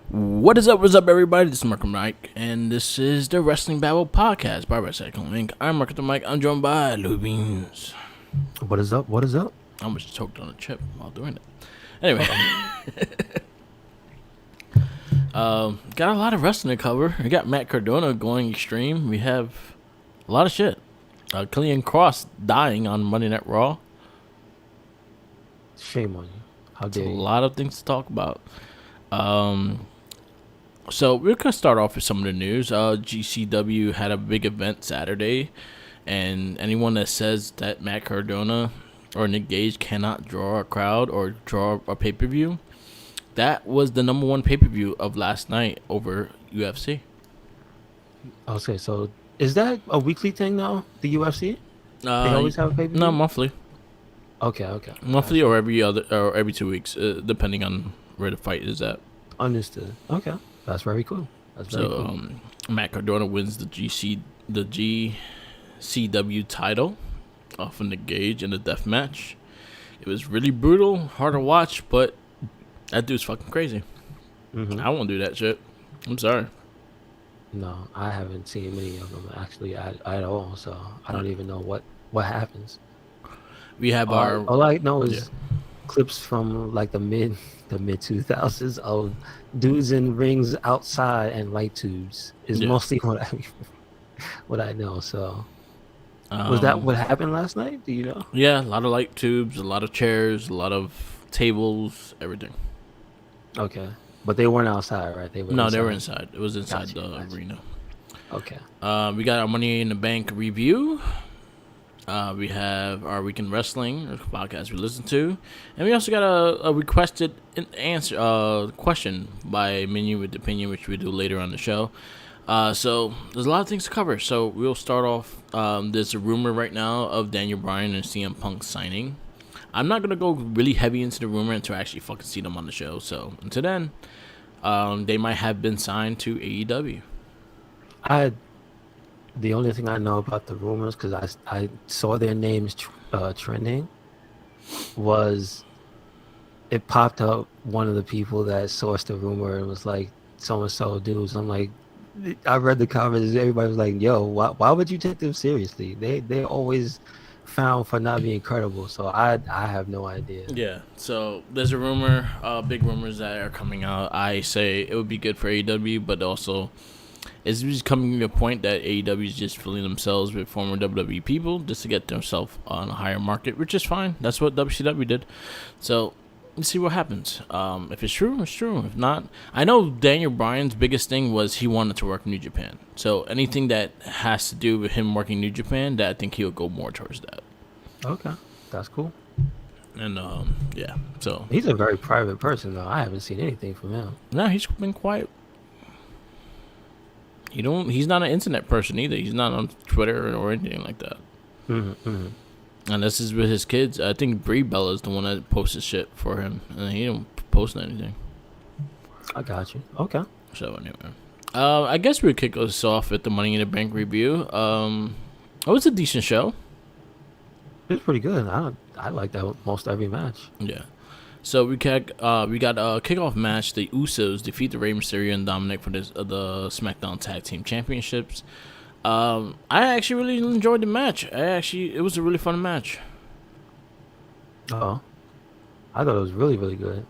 What is up, everybody? This is Mark Mike, and this is the Wrestling Babble podcast by Wrestling Link. I'm Mark the Mike. I'm joined by Louis Beans. What is up? What is up? I almost choked on a chip while doing it. Anyway, got a lot of wrestling to cover. We got Matt Cardona going extreme. We have a lot of shit. Killian Cross dying on Monday Night Raw. Shame on you. How It's dare a you? lot of things to talk about. So we're gonna start off with some of the news. GCW had a big event Saturday, and anyone that says that Matt Cardona or Nick Gage cannot draw a crowd or draw a pay-per-view, that was the number one pay-per-view of last night over UFC. Okay, so is that a weekly thing now? The UFC? They always have a pay-per-view? No, monthly, Okay. monthly or every 2 weeks, depending on where the fight is at. Understood. Okay, that's very cool. That's very cool. Matt Cardona wins the GCW title off of Nick Gage in the death match. It was really brutal, hard to watch, but that dude's fucking crazy. Mm-hmm. I won't do that shit. I'm sorry. No, I haven't seen many of them actually at all, so I don't even know what happens. We have All I know is clips from like the mid 2000s of dudes in rings outside and light tubes is mostly what I know. So was that what happened last night? Do you know? Yeah, a lot of light tubes, a lot of chairs, a lot of tables, everything. Okay, but they weren't outside, right? They were inside. It was inside the arena. Okay. We got our Money in the Bank review. We have our Weekend Wrestling podcast we listen to, and we also got a requested answer question by Menu with Opinion, which we do later on the show. So there's a lot of things to cover. So we'll start off. There's a rumor right now of Daniel Bryan and CM Punk signing. I'm not gonna go really heavy into the rumor until I actually fucking see them on the show. So until then, they might have been signed to AEW. The only thing I know about the rumors, because I saw their names trending, was it popped up one of the people that sourced the rumor and was like, so-and-so dudes. I'm like, I read the comments, everybody was like, yo, why would you take them seriously? They're always found for not being credible, so I have no idea. Yeah, so there's a rumor, big rumors that are coming out. I say it would be good for AEW, but also it's just coming to a point that AEW is just filling themselves with former WWE people just to get themselves on a higher market, which is fine. That's what WCW did. So let's see what happens. If it's true, it's true. If not, I know Daniel Bryan's biggest thing was he wanted to work New Japan. So anything that has to do with him working New Japan, that I think he'll go more towards that. Okay, that's cool. And yeah, so he's a very private person though. I haven't seen anything from him. No, he's been quiet. He's not an internet person either. He's not on Twitter or anything like that. Mm-hmm. And this is with his kids. I think Brie Bella is the one that posted shit for him, and he don't post anything. I got you. Okay. So anyway, I guess we'll kick us off with the Money in the Bank review. It was a decent show. It was pretty good. I liked that most every match. Yeah. So we got a kickoff match. The Usos defeat the Rey Mysterio and Dominic for the SmackDown Tag Team Championships. I actually really enjoyed the match. It was a really fun match. Oh, I thought it was really, really good.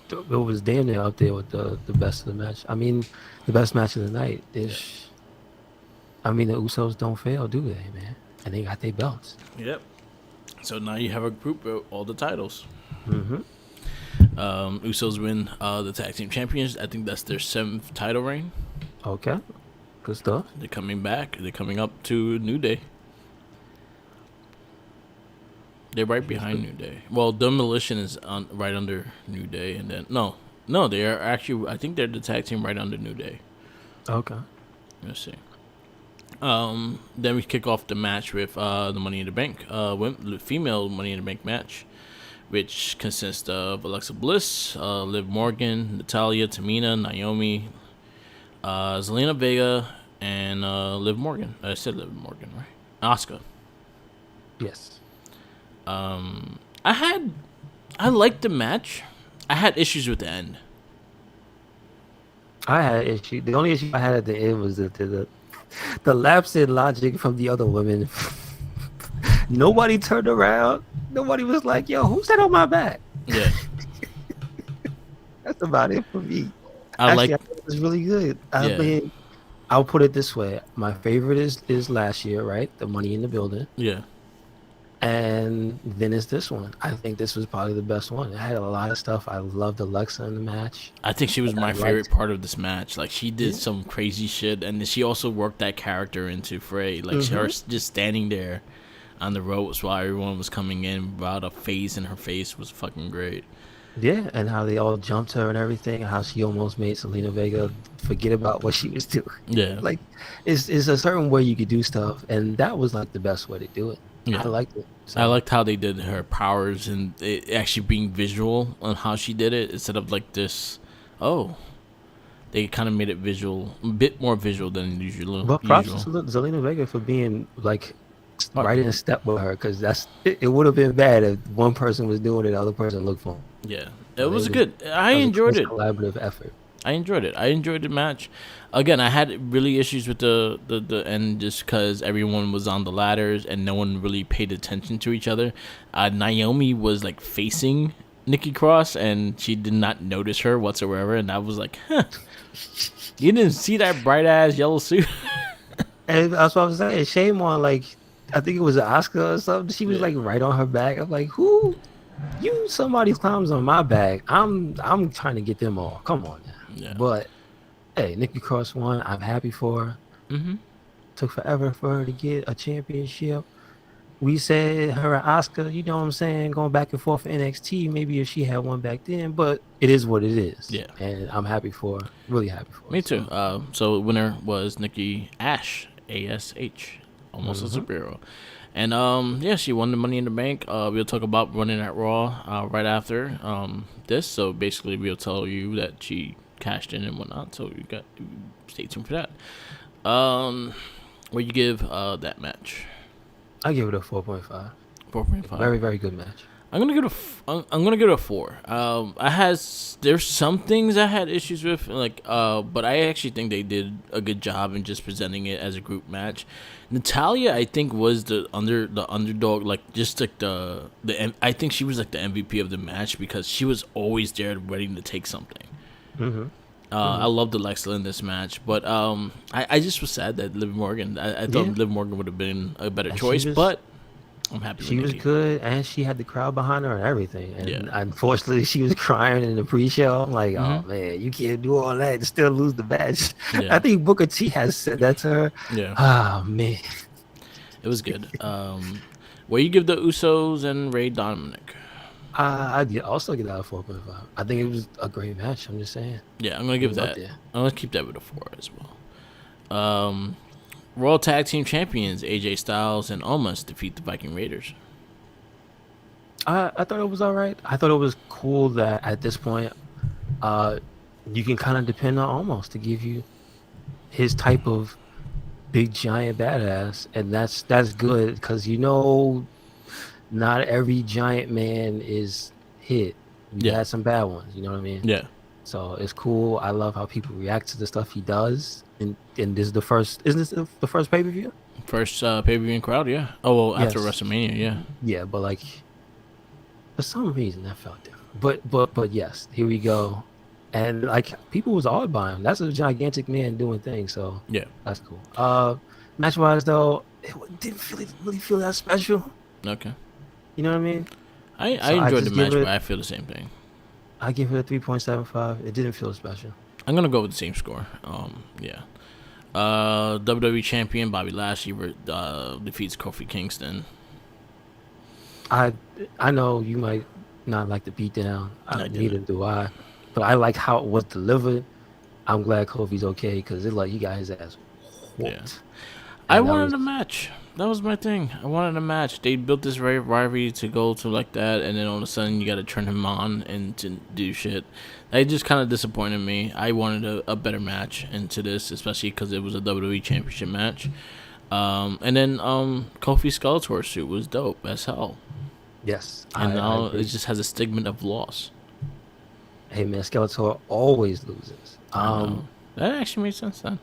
It was damn near up there with the best of the match. I mean, the best match of the night is. I mean, the Usos don't fail, do they, man? And they got their belts. Yep. So now you have a group with all the titles. Mm-hmm. Usos win the Tag Team Champions. I think that's their 7th title reign. Okay. Good stuff. They're coming back. They're coming up to New Day. They're right behind New Day. Well, Demolition is right under New Day, and then no, they are actually. I think they're the tag team right under New Day. Okay. Let's see. Then we kick off the match with the Money in the Bank, female Money in the Bank match, which consists of Alexa Bliss, Liv Morgan, Natalya, Tamina, Naomi, Zelina Vega, and Liv Morgan. I said Liv Morgan, right? Asuka. Yes. I liked the match. I had issues with the end. I had an issue. The only issue I had at the end was the lapse in logic from the other women. Nobody turned around. Nobody was like, "Yo, who's that on my back?" Yeah, That's about it for me. I Actually, like. I thought it was really good. I Yeah, mean, I'll put it this way: my favorite is last year, right? The Money in the Building, yeah. and then it's this one. I think this was probably the best one. It had a lot of stuff. I loved Alexa in the match. I think she was I my favorite liked, part of this match. Like she did yeah. some crazy shit, and she also worked that character into Frey. Like her Hmm. just standing there on the ropes while everyone was coming in without a face in her face was fucking great. Yeah, and how they all jumped her and everything. How she almost made Selena Vega forget about what she was doing. Yeah, Like, it's a certain way you could do stuff, and that was like the best way to do it. I yeah. liked it. I So, liked how they did her powers and it actually being visual on how she did it instead of like this. Oh, they kind of made it visual, a bit more visual than usual. but props to Usual. Zelina Vega for being like But right in step with her, because it would have been bad if one person was doing it, the other person looked for him. yeah, it So was it good. I was a enjoyed close it. collaborative effort. I enjoyed it. I enjoyed the match. Again, I had really issues with the end just because everyone was on the ladders and no one really paid attention to each other. Naomi was like facing Nikki Cross and she did not notice her whatsoever. And I was like, huh, you didn't see that bright ass yellow suit? And that's what I was saying. Shame on, like, I think it was Oscar or something. She was Yeah. like right on her back. I'm like, who? You somebody's climbs on my back. I'm trying to get them all. Come on now. Yeah. But hey, Nikki Cross won. I'm happy for her. Mm-hmm. Took forever for her to get a championship. We said her and Oscar, you know what I'm saying, going back and forth for NXT. Maybe if she had one back then, but it is what it is. Yeah. And I'm happy for her. Really happy for her. Me too. So the winner was Nikki Ash, almost a Mhm. superhero, and yeah, she won the Money in the Bank. We'll talk about running at Raw right after this. So basically, we'll tell you that she cashed in and whatnot. So you got stay tuned for that. What you give that match? I give it a 4.5. 4.5. Very, very good match. I'm gonna give it. I'm gonna give it a 4. There's some things I had issues with, like but I actually think they did a good job in just presenting it as a group match. Natalia, I think, was the underdog, like just like I think she was like the MVP of the match because she was always there, ready to take something. Mm-hmm. I loved Alexa in this match, but I just was sad that Liv Morgan. I thought Yeah. Liv Morgan would have been a better And choice, but I'm happy she with was Nikki. good, and she had the crowd behind her and everything. And Yeah. unfortunately, she was crying in the pre-show. I'm like, oh Mhm. man, you can't do all that and still lose the match. I Yeah. think Booker T has said that to her. Yeah. Oh man, It was good. What you give the Usos and Ray Dominic? I'd also get out of 4.5. I think it was a great match. I'm just saying. Yeah, I'm gonna It give was up that. there. I'm gonna keep that with a 4 as well. Raw Tag Team Champions AJ Styles and Omos defeat the Viking Raiders. I thought it was all right. I thought it was cool that at this point, uh, you can kind of depend on Almost to give you his type of big giant badass, and that's good because not every giant man is hit. You Yeah. had some bad ones, you know what I mean? Yeah. So it's cool. I love how people react to the stuff he does. And this is the first. Isn't this the first pay per view? First pay-per-view in crowd, yeah. Oh, well, after Yes. WrestleMania, yeah. Yeah, but like for some reason that felt different. But yes, here we go. And like people was awed by him. That's a gigantic man doing things. So Yeah. that's cool. Match wise though, it didn't really feel that special. Okay. You know what I mean? I So enjoyed the just match, give but it. I feel the same thing. I give it a 3.75. It didn't feel special. I'm gonna go with the same score. Yeah. WWE Champion Bobby Lashley defeats Kofi Kingston. I know you might not like the beatdown. I Neither didn't. do I. But I like how it was delivered. I'm glad Kofi's okay because it like he got his ass whooped. Yeah. I And that wanted was a match. That was my thing. I wanted a match. They built this rivalry to go to like that, and then all of a sudden you got to turn him on and to do shit. That just kind of disappointed me. I wanted a better match into this, especially because it was a WWE Championship match. And then Kofi Skeletor suit was dope as hell, yes. and I now agree. it just has a stigma of loss. Hey man, Skeletor always loses. I know. That actually makes sense then.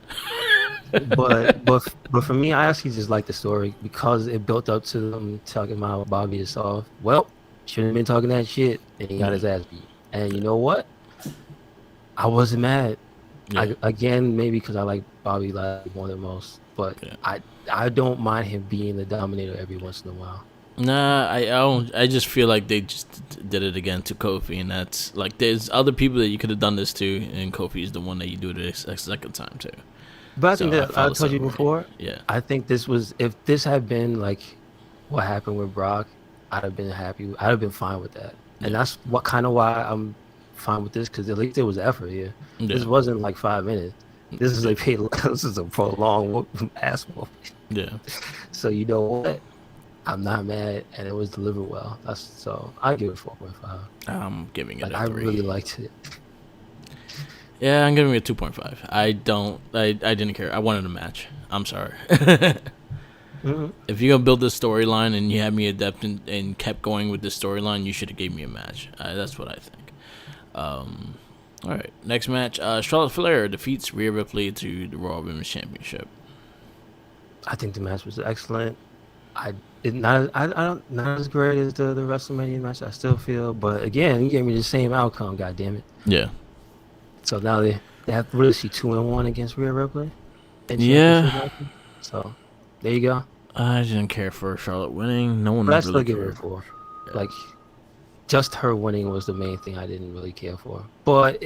But for me, I actually just like the story because it built up to them talking about Bobby is soft. Well, shouldn't have been talking that shit, and he got Yeah. his ass beat. And you Yeah. know what? I wasn't mad. Yeah. Again, maybe because I like Bobby like more than most, but Yeah. I don't mind him being the dominator every once in a while. Nah, I don't. I just feel like they just did it again to Kofi, and that's like there's other people that you could have done this to, and Kofi is the one that you do it a second time to. But I So think I that I felt the told you same way. before. Yeah, I think this was if this had been like what happened with Brock, I'd have been happy. I'd have been fine with that, and yeah, that's what kind of why I'm fine with this because at least there was effort here. This yeah, wasn't like 5 minutes. This is yeah, a this is a prolonged ass whoop. yeah. So you know what? I'm not mad, and it was delivered well. That's so I give it 4.5. I'm giving it Like a I 3. really liked it. Yeah, I'm giving it 2.5. I don't. I didn't care. I wanted a match. I'm sorry. Hmm. If you're gonna build this storyline and you had me adept and kept going with this storyline, you should have gave me a match. That's what I think. All right, next match. Charlotte Flair defeats Rhea Ripley to the Raw Women's Championship. I think the match was excellent. I it not I don't not as great as the WrestleMania match. I still feel, but again, you gave me the same outcome. God damn it! Yeah, So now they have to really see 2-1 against Rhea Ripley in championship yeah. matches. So there you go. I didn't care for Charlotte winning. No But I one still really give it a cared. 4. Yeah, Like just her winning was the main thing I didn't really care for. But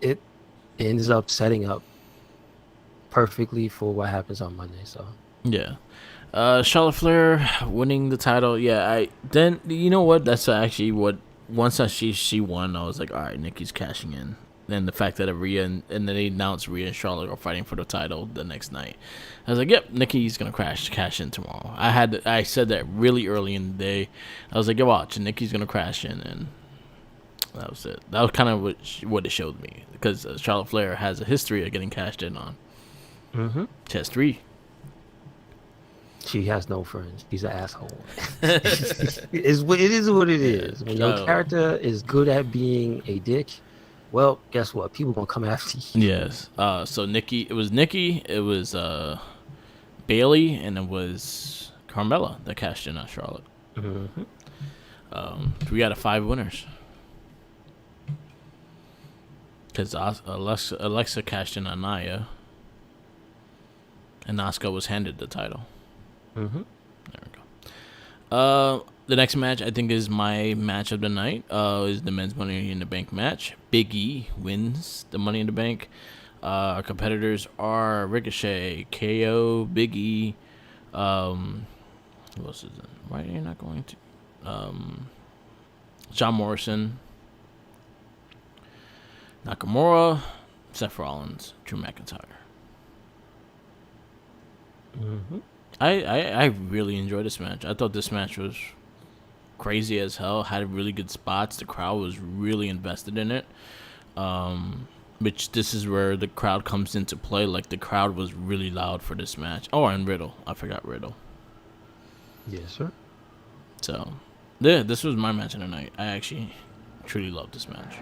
it ends up setting up perfectly for what happens on Monday. So yeah. Charlotte Flair winning the title. Yeah, I then you know what? That's actually what once she won, I was like, all right, Nikki's cashing in. Then the fact that Rhea and then they announced Rhea and Charlotte are fighting for the title the next night, I was like, yep, Nikki's gonna cash in tomorrow. I said that really early in the day. I was like, yo, watch, Nikki's gonna crash in, and that was it. That was kind of what it showed me because Charlotte Flair has a history of getting cashed in on. hmm She has 3. she has no friends. She's an asshole. It is what it Yeah. is. When your character is good at being a dick, well, guess what? People gonna come after you. Yes. So Nikki, it was Bailey, and it was Carmella that cashed in on Charlotte. Hmm. We got 5 winners because Alexa cashed in on Nia, and Asuka was handed the title. Hmm. There we go. The next match I think is my match of the night. Is the men's Money in the Bank match. Big E wins the Money in the Bank. Our competitors are Ricochet, KO, Big E. Who else is in? Why are you not going to? John Morrison, Nakamura, Seth Rollins, Drew McIntyre. Hmm. I really enjoyed this match. I thought this match was crazy as hell. Had really good spots. The crowd was really invested in it. Which this is where the crowd comes into play. Like the crowd was really loud for this match. Oh, and Riddle. I forgot Riddle. Yes, sir. So, yeah, this was my match of the night. I actually truly loved this match.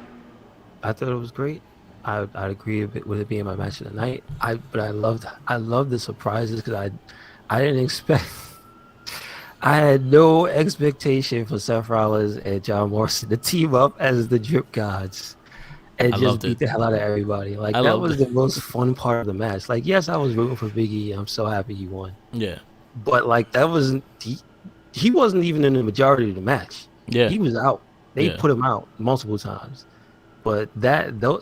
I thought it was great. I'd agree with it being my match of the night. But I loved the surprises because I didn't expect. I had no expectation for Seth Rollins and John Morrison to team up as the Drip Gods and I just loved beat it. the hell out of everybody. I Like that loved was it. the most fun part of the match. Like yes, I was rooting for Big E. I'm so happy he won. Yeah. But like that wasn't he wasn't even in the majority of the match. Yeah. He was out. They Yeah. put him out multiple times. But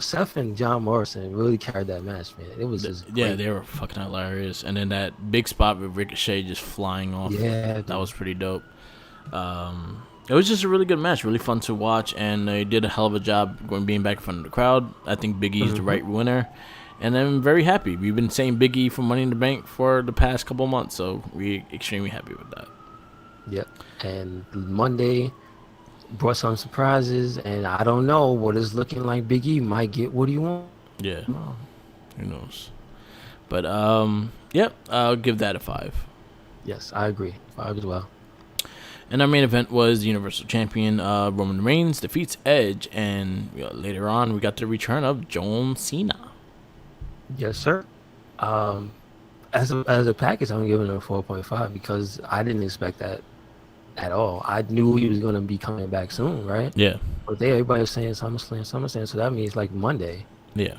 Seth and John Morrison really carried that match, man. It was just Yeah, great. they were fucking hilarious. And then that big spot with Ricochet just flying off. Yeah, That was pretty dope. It was just a really good match, really fun to watch, and they did a hell of a job being back in front of the crowd. I think Big E's the right winner, and I'm very happy. We've been saying Big E for Money in the Bank for the past couple months, so we're extremely happy with that. Yep. And Monday brought some surprises, and I don't know what is looking like. Big E might get what he wants. Yeah, who knows? But yep, I'll give that a 5. Yes, I agree. 5 as well. And our main event was the Universal Champion Roman Reigns defeats Edge, and later on we got the return of John Cena. Yes, sir. Um, as a package, I'm giving it a 4.5 because I didn't expect that at all. I knew he was gonna be coming back soon, right? Yeah, But everybody was saying SummerSlam, SummerSlam, so that means like Monday. yeah,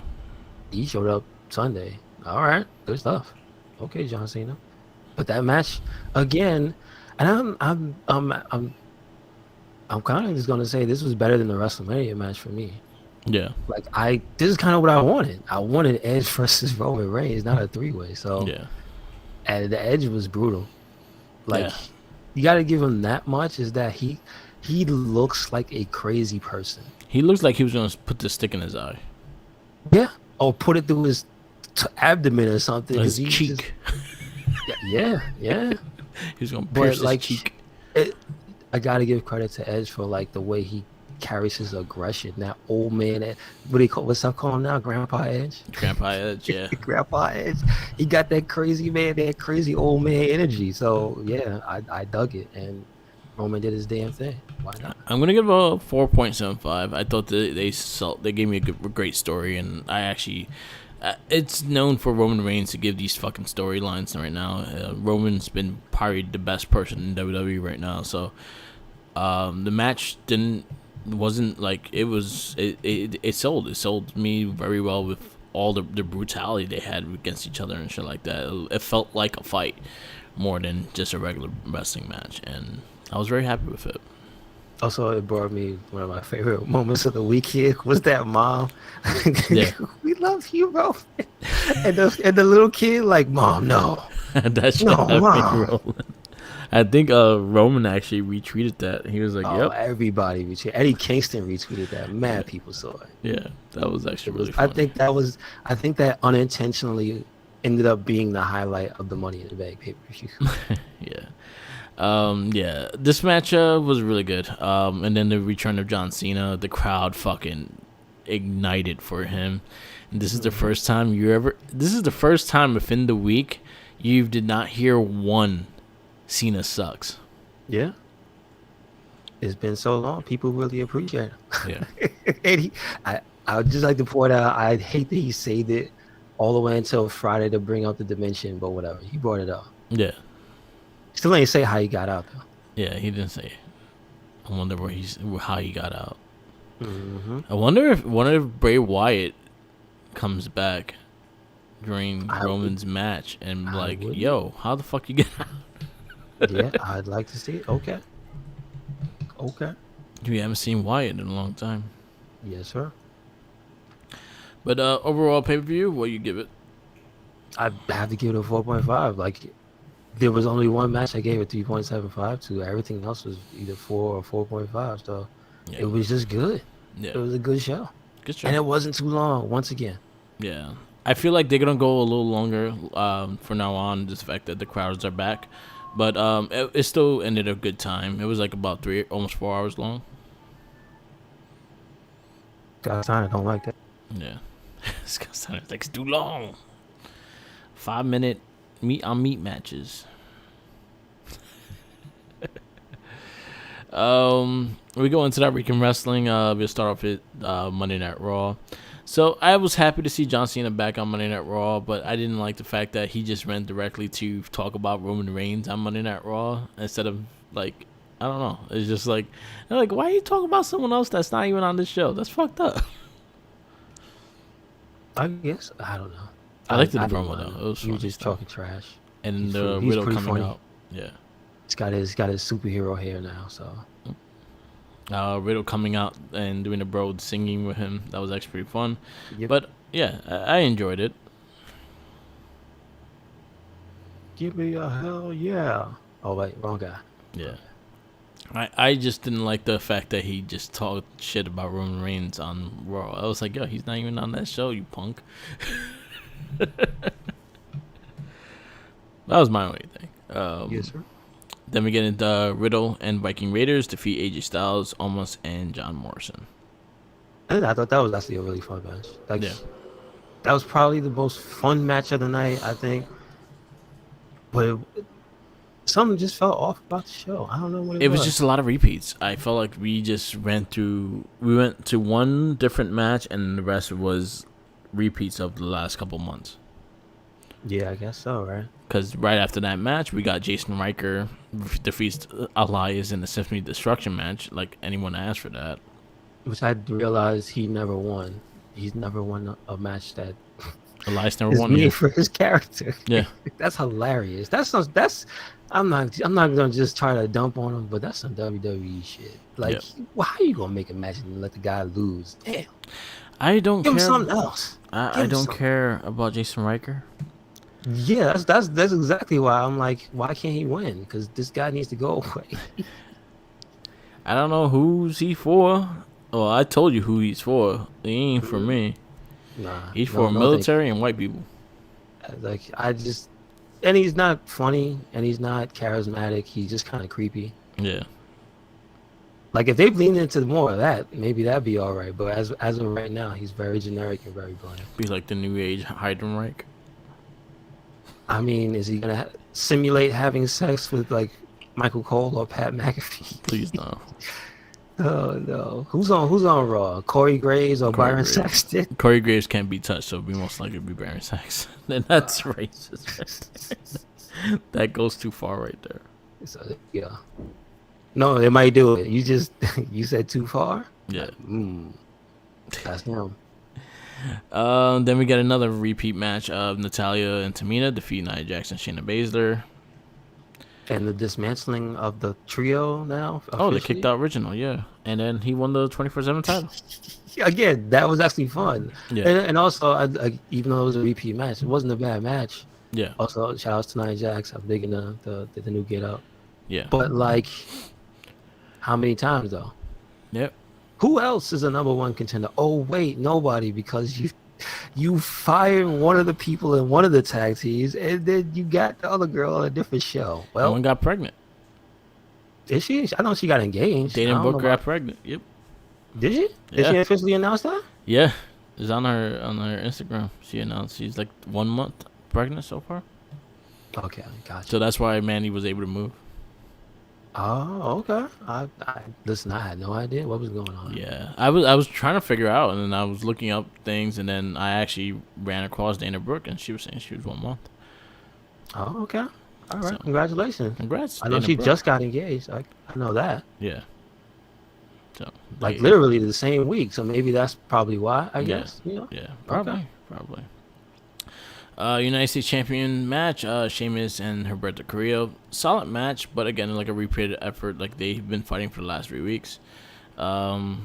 He showed up Sunday. All right, good stuff. Okay, John Cena. But that match again, and I'm kind of just gonna say this was better than the WrestleMania match for me. yeah, Like this is kind of what I wanted. I wanted Edge versus Roman Reigns, not a three-way. So, yeah, and the Edge was brutal. Like, yeah. you got to give him that much. Is that he looks like a crazy person. He looks like he was gonna put the stick in his eye, Yeah, or put it through his abdomen or something because his he just cheek. yeah. He's gonna But pierce his like, cheek. it, I gotta give credit to Edge for like the way he carries his aggression. That old man, what do you call what's I call him now? Grandpa Edge. Grandpa Edge, yeah. Grandpa Edge. He got that crazy man, that crazy old man energy. So yeah, I dug it, and Roman did his damn thing. Why not? I'm gonna give a 4.75. I thought they gave me a great story, and I actually, it's known for Roman Reigns to give these fucking storylines right now. Roman's been probably the best person in WWE right now. So, the match wasn't like it sold. It sold me very well with all the brutality they had against each other and shit like that. It felt like a fight more than just a regular wrestling match, and I was very happy with it. Also, it brought me one of my favorite moments of the week here was that mom. Yeah. We love you, bro. And the little kid like, Mom, no, That shit no, had me Mom. rolling. I think Roman actually retweeted that. He was like, Oh, "Yep, everybody retweeted. Eddie Kingston retweeted that. Mad people saw it. yeah, that was actually It was. really funny." I think that unintentionally ended up being the highlight of the Money in the Bank pay-per-view. Yeah, yeah. This match was really good. And then the return of John Cena, the crowd fucking ignited for him. And this is the first time you ever. This is the first time within the week you did not hear one Cena sucks. Yeah, it's been so long. People really appreciate Yeah, it. And I would just like to point out, I hate that he saved it all the way until Friday to bring up the dimension, but whatever. He brought it up. yeah, Still ain't say how he got out though. yeah. He didn't say. I wonder how he got out. Mm-hmm. I wonder if Bray Wyatt comes back during Roman's match and I like, wouldn't. yo, how the fuck you get out? Yeah, I'd like to see it. Okay. Okay. We haven't seen Wyatt in a long time. Yes, sir. But overall pay per view, what you give it? I have to give it a 4.5. Like, there was only one match I gave it 3.75 to. Everything else was either 4 or 4.5. So Yeah, it was just good. yeah, It was a good show. good And show. it wasn't too long, once again. Yeah, I feel like they're gonna go a little longer from now on. Just the fact that the crowds are back, but it still ended a good time. It was like about almost 4 hours long. Guys, I don't like that. Yeah, it's kind of like it's too long. 5 minute meat matches. We go into that week in wrestling. We'll start off with Monday Night Raw. So I was happy to see John Cena back on Monday Night Raw, but I didn't like the fact that he just ran directly to talk about Roman Reigns on Monday Night Raw instead of like, I don't know. It's just like, they're like, why are you talking about someone else that's not even on this show? That's fucked up. I guess. I don't know. I liked the didn't promo mind though. It was He was funny just stuff. talking trash. And He's the he's widow pretty coming funny. out. Yeah. He's got his superhero hair now, so. Riddle coming out and doing the Broad singing with him. That was actually pretty fun. Yep. But yeah, I enjoyed it. Give me a hell yeah. Oh, wait, wrong guy. Yeah. I just didn't like the fact that he just talked shit about Roman Reigns on Raw. I was like, yo, he's not even on that show, you punk. That was my only thing. Yes, sir. Then we get into Riddle and Viking Raiders defeat AJ Styles, Omos, and John Morrison. And I thought that was actually a really fun match. Like, Yeah. that was probably the most fun match of the night, I think. But something just felt off about the show. I don't know what It was just a lot of repeats. I felt like we went to one different match and the rest was repeats of the last couple months. Yeah, I guess so, right? Because right after that match, we got Jason Riker defeats Elias in the Symphony Destruction match. Like, anyone asked for that. Which I realized he never won. He's never won a match that Elias never is won. made Yeah. for his character. Yeah. That's hilarious. That's I'm not gonna just try to dump on him, but that's some WWE shit. Like, how are you gonna make a match and let the guy lose? Damn. I don't Give care. him something else. I don't care about Jason Riker. Yeah, that's exactly why I'm like, why can't he win? Because this guy needs to go away. I don't know who's he for. Well, I told you who he's for. He ain't for me. Nah, He's for military and white people. Like, and he's not funny and he's not charismatic. He's just kind of creepy. Yeah. Like, if they leaned into more of that, maybe that'd be all right. But as of right now, he's very generic and very bland. Be like the new age Heidenreich. I mean, is he gonna simulate having sex with like Michael Cole or Pat McAfee? Please no. Oh no. Who's on Raw? Corey Graves or Byron Saxton? Corey Graves can't be touched, so we most likely be Byron Saxton. And that's racist. That goes too far right there. So, yeah. No, they might do it. You said too far? Yeah. That's him. Then we get another repeat match of Natalya and Tamina defeat Nia Jax and Shayna Baszler. And the dismantling of the trio now. Oh, they kicked out Original, yeah. And then he won the 24/7 title. Again, that was actually fun. Yeah. And also, even though it was a repeat match, it wasn't a bad match. Yeah. Also, shout outs to Nia Jax. I'm digging the new get up. Yeah. But like, how many times though? Yep. Who else is a number one contender? Oh wait, nobody, because you fired one of the people in one of the tag teams, and then you got the other girl on a different show. Well, one got pregnant. Is she? I know she got engaged. Dana Brooke got pregnant. Yep. Did she? Did she officially announce that? Yeah. It's on her Instagram. She announced she's like 1 month pregnant so far. Okay, gotcha. So that's why Mandy was able to move. Oh, okay. Listen, I had no idea what was going on. Yeah, I was trying to figure out, and then I was looking up things, and then I actually ran across Dana Brooke, and she was saying she was 1 month. Oh, okay. All right. So, Congratulations. Congrats. I know Dana she Brooke. just got engaged. I know that. Yeah. So like literally the same week. So maybe that's probably why. I guess. You know? Yeah. Probably. United States Champion match, Sheamus and Humberto Carrillo. Solid match, but again, like a repeated effort. Like they've been fighting for the last 3 weeks. Yeah.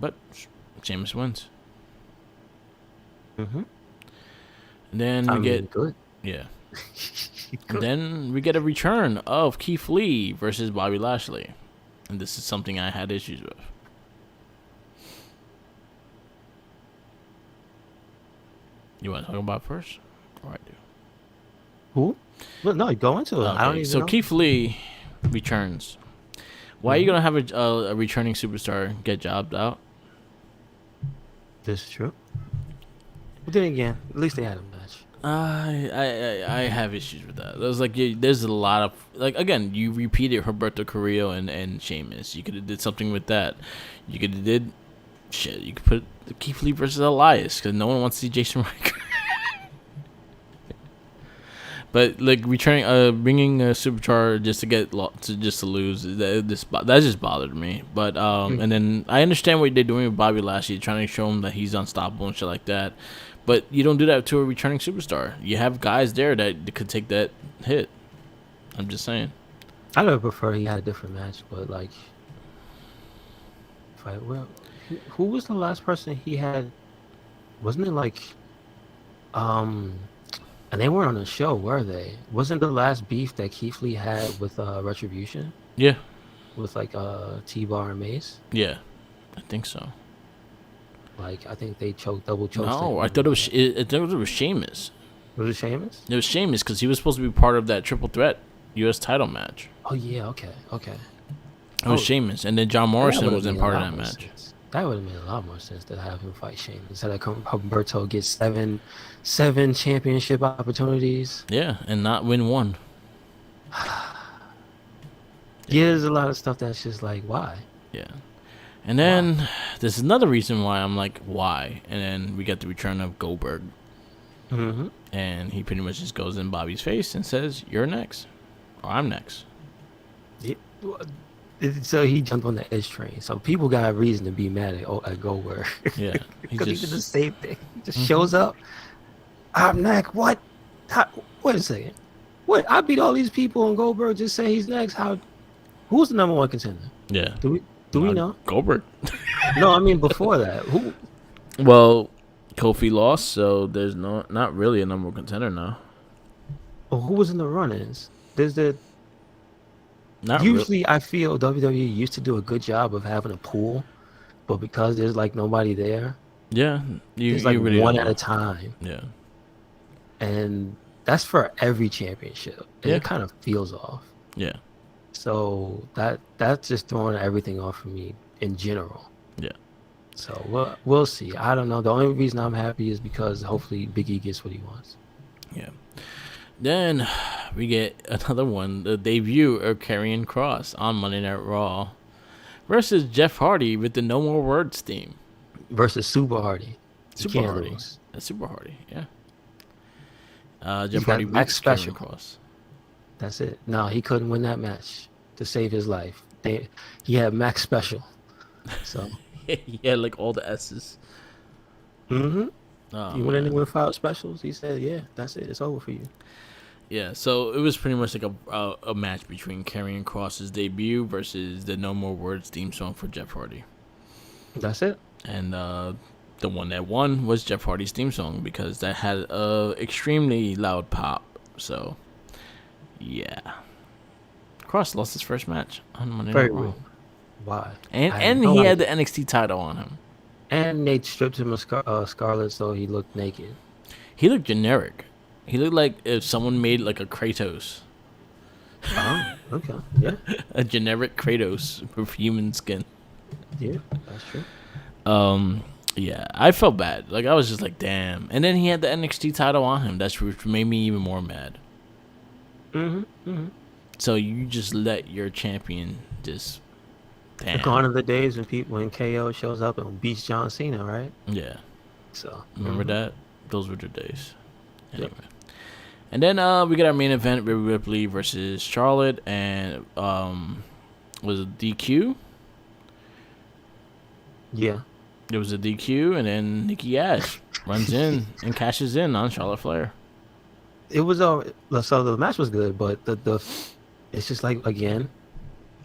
But Sheamus wins. Mm-hmm. And then we get good. Yeah. And then we get a return of Keith Lee versus Bobby Lashley. And this is something I had issues with. You want to talk about it first? Or I do. Who? Well, no, go into it. Okay, I don't even know. Keith Lee returns. Why are you going to have a returning superstar get jobbed out? This is true. But then again, at least they had a match. I have issues with that. There's there's a lot of again, you repeated Humberto Carrillo and Sheamus. You could have did something with that. You could have did shit. You could put Keith Lee versus Elias because no one wants to see Jason Riker. But returning, bringing a superstar just to get just to lose, that just bothered me. But and then I understand what they're doing with Bobby Lashley, trying to show him that he's unstoppable and shit like that. But you don't do that to a returning superstar. You have guys there that could take that hit. I'm just saying. I would prefer he had a different match, but who was the last person he had? Wasn't it and they weren't on the show, were they? Wasn't the last beef that Keith Lee had with Retribution? Yeah. With T-Bar and Mace? Yeah, I think so. I think they double choked. No, I thought it was Sheamus. Was it Sheamus? It was Sheamus because he was supposed to be part of that triple threat U.S. title match. Oh yeah, okay. It was Sheamus, and then John Morrison was in part of that match. Sense. That would have made a lot more sense to have him fight Sheamus instead of Humberto get seven championship opportunities. Yeah, and not win one. Yeah, there's a lot of stuff that's just why? Yeah. And then there's another reason why I'm like, why? And then we get the return of Goldberg. Mm-hmm. And he pretty much just goes in Bobby's face and says, "You're next. Or I'm next." Yeah. So he jumped on the edge train. So people got a reason to be mad at Goldberg. Yeah. Because he did the same thing. He just shows up. I'm next. What? Wait a second. What? I beat all these people and Goldberg just say he's next. Who's the number one contender? Yeah. Do we know? Goldberg. No, I mean before that. Who? Well, Kofi lost, so there's not really a number one contender now. Well, who was in the run-ins? Not Usually, I feel WWE used to do a good job of having a pool, but because there's like nobody there, yeah, it's like really one at a time. Yeah, and that's for every championship. And it kind of feels off. Yeah. So that's just throwing everything off for me in general. Yeah. So we'll see. I don't know. The only reason I'm happy is because hopefully Big E gets what he wants. Yeah. Then we get another one, the debut of Karrion Kross on Monday Night Raw versus Jeff Hardy with the No More Words theme. Versus Super Hardy. Super Hardy. That's Super Hardy, yeah. Jeff Hardy Max Special. Karrion Kross. That's it. No, he couldn't win that match to save his life. He had Max Special. So he had like all the S's. Mm-hmm. Oh, you want anyone without specials? He said, yeah, that's it. It's over for you. Yeah, so it was pretty much like a match between Karrion Kross's debut versus the No More Words theme song for Jeff Hardy. That's it. And the one that won was Jeff Hardy's theme song because that had a extremely loud pop. So, yeah. Kross lost his first match on Monday Night Raw. Why? And he had the NXT title on him. And they stripped him of Scarlet so he looked naked. He looked generic. He looked like if someone made like a Kratos. Oh, okay. Yeah. A generic Kratos with human skin. Yeah, that's true. Yeah, I felt bad. Like, I was just like, damn. And then he had the NXT title on him. That's which made me even more mad. So you just let your champion just... Damn. Gone are the days when KO shows up and beats John Cena, right? Yeah. So remember that? Those were the days. Anyway. Yep. And then we get our main event, Rhea Ripley versus Charlotte, and was it DQ? Yeah. It was a DQ, and then Nikki Ash runs in and cashes in on Charlotte Flair. It was so the match was good, but the it's just like, again,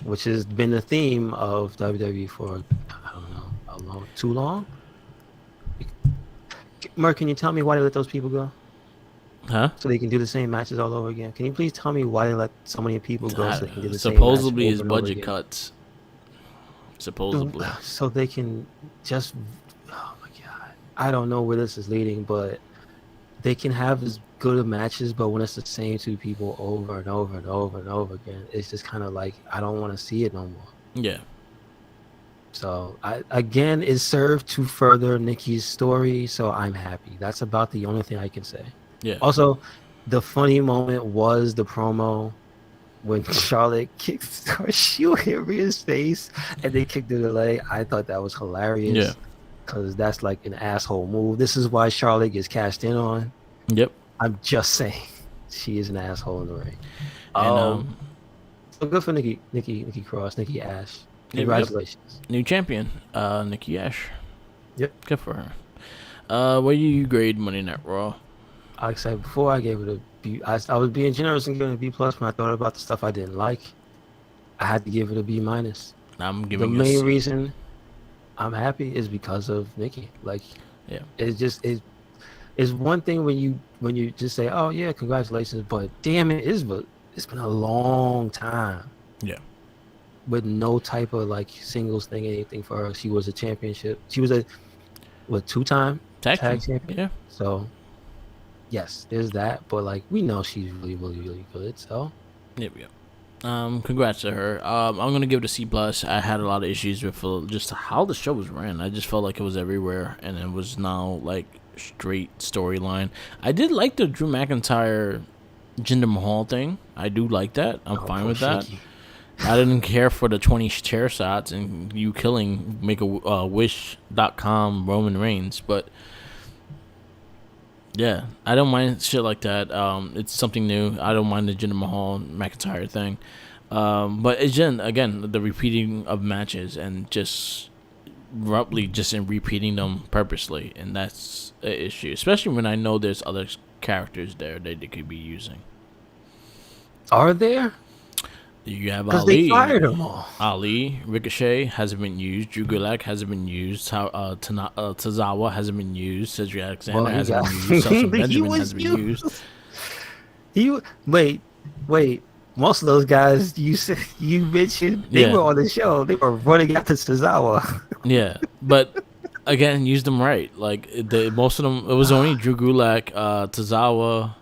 which has been the theme of WWE for I don't know how long, too long. Merc, can you tell me why they let those people go? Huh? So they can do the same matches all over again. Can you please tell me why they let so many people go so they can do the same supposedly match his budget cuts. Supposedly. So they can just, oh my God. I don't know where this is leading, but they can have as good of matches, but when it's the same two people over and over and over and over again, it's just kind of like, I don't want to see it no more. Yeah. So, again, it served to further Nikki's story, so I'm happy. That's about the only thing I can say. Yeah. Also, the funny moment was the promo when Charlotte kicked her shoe in Rhea's face and they kicked her in the leg. I thought that was hilarious. Yeah. Because that's like an asshole move. This is why Charlotte gets cashed in on. Yep. I'm just saying. She is an asshole in the ring. And, so good for Nikki Cross, Nikki Ash. Congratulations. Yep. New champion, Nikki Ash. Yep. Good for her. What do you grade Monday Night Raw? Like I said before, I gave it a B. I was being generous and giving it a B plus when I thought about the stuff I didn't like. I had to give it a B minus. I'm giving the main reason I'm happy is because of Nikki. Like, yeah, it's one thing when you just say, oh yeah, congratulations, but damn it, it's been a long time. Yeah. With no type of like singles thing, anything for her. She was a championship. She was a two-time tag champion. Yeah. So yes, there's that, but like we know she's really, really, really good. So there we go. Congrats to her. I'm gonna give it a C plus. I had a lot of issues with just how the show was ran. I just felt like it was everywhere, and it was now like straight storyline. I did like the Drew McIntyre, Jinder Mahal thing. I do like that. I'm fine with that. I didn't care for the 20 chair shots and you killing Wish.com Roman Reigns, but yeah, I don't mind shit like that. It's something new. I don't mind the Jinder Mahal McIntyre thing, but it's again the repeating of matches and just abruptly just in repeating them purposely, and that's an issue. Especially when I know there's other characters there that they could be using. Are there? You have Because Ali. they fired them all. Ali, Ricochet hasn't been used. Drew Gulak hasn't been used. Tozawa hasn't been used. Cedric Alexander hasn't been used. Shelton Benjamin hasn't been used. Wait. Most of those guys you mentioned, they were on the show. They were running after Tozawa. Yeah, but again, use them right. Like most of them, it was only Drew Gulak, Tozawa.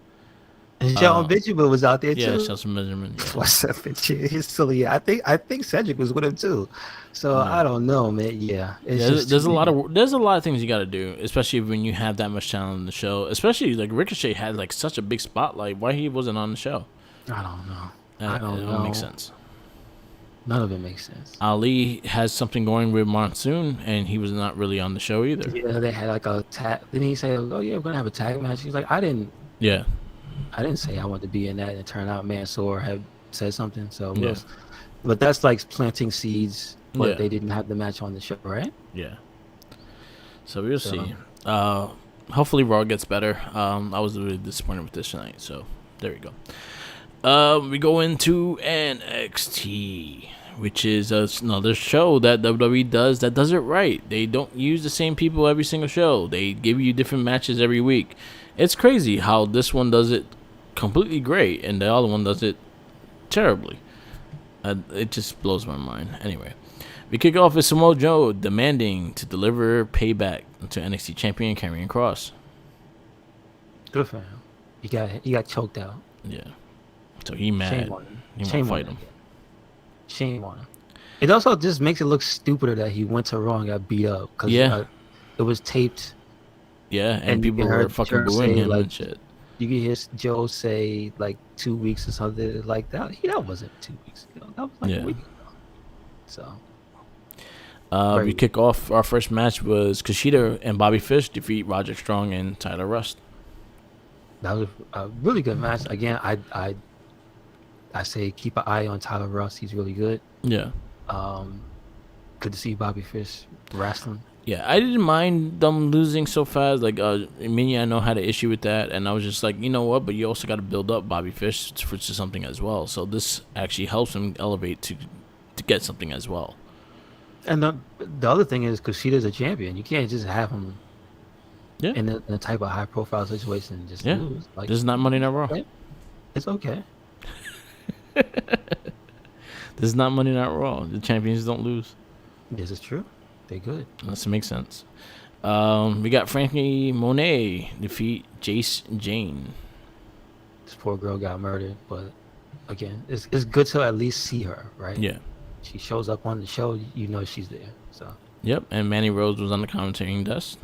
And Shelton Benjamin was out there too. Yeah, Shelton Benjamin. Yeah. What's up, He's silly. I think Cedric was with him too. So I don't know, man. Yeah, there's a lot of things you got to do, especially when you have that much talent in the show. Especially like Ricochet had like such a big spotlight. Why he wasn't on the show? I don't know. I don't know. It makes sense. None of it makes sense. Ali has something going with Monsoon, and he was not really on the show either. Yeah, they had like a tag. Didn't he say, "Oh yeah, we're gonna have a tag match"? He's like, "I didn't." Yeah. I didn't say I wanted to be in that, and it turned out Mansoor had said something. So, yeah. But that's like planting seeds. But they didn't have the match on the show, right? Yeah. So we'll see. Hopefully Raw gets better. I was really disappointed with this tonight. So there we go. We go into NXT, which is another show that WWE does it right. They don't use the same people every single show. They give you different matches every week. It's crazy how this one does it completely great and the other one does it terribly. It just blows my mind. Anyway, we kick off with Samoa Joe demanding to deliver payback to NXT champion Karrion Kross. Good for him. He got choked out. Yeah. So he mad. Shame on him. He want to fight him. Shame on him. It also just makes it look stupider that he went to Raw and got beat up. Cause, it was taped. Yeah, and people were fucking booing him and shit. You could hear Joe say like 2 weeks or something like that. That wasn't 2 weeks ago. That was like a week ago. So. We kick off. Our first match was Kushida and Bobby Fish defeat Roderick Strong and Tyler Rust. That was a really good match. Again, I say keep an eye on Tyler Rust. He's really good. Yeah. Good to see Bobby Fish wrestling. Yeah, I didn't mind them losing so fast. Like, Minya, I know had an issue with that, and I was just like, you know what? But you also got to build up Bobby Fish for something as well. So this actually helps him elevate to get something as well. And the other thing is, Kushida's a champion. You can't just have him in a type of high-profile situation and just lose. Like, this is not Monday Night Raw. It's okay. This is not Monday Night Raw. The champions don't lose. This is true. They good. That makes sense. We got Frankie Monet defeat Jace Jane. This poor girl got murdered, but again, it's good to at least see her, right? Yeah. She shows up on the show, you know she's there. So. Yep, and Manny Rose was on the commentating desk.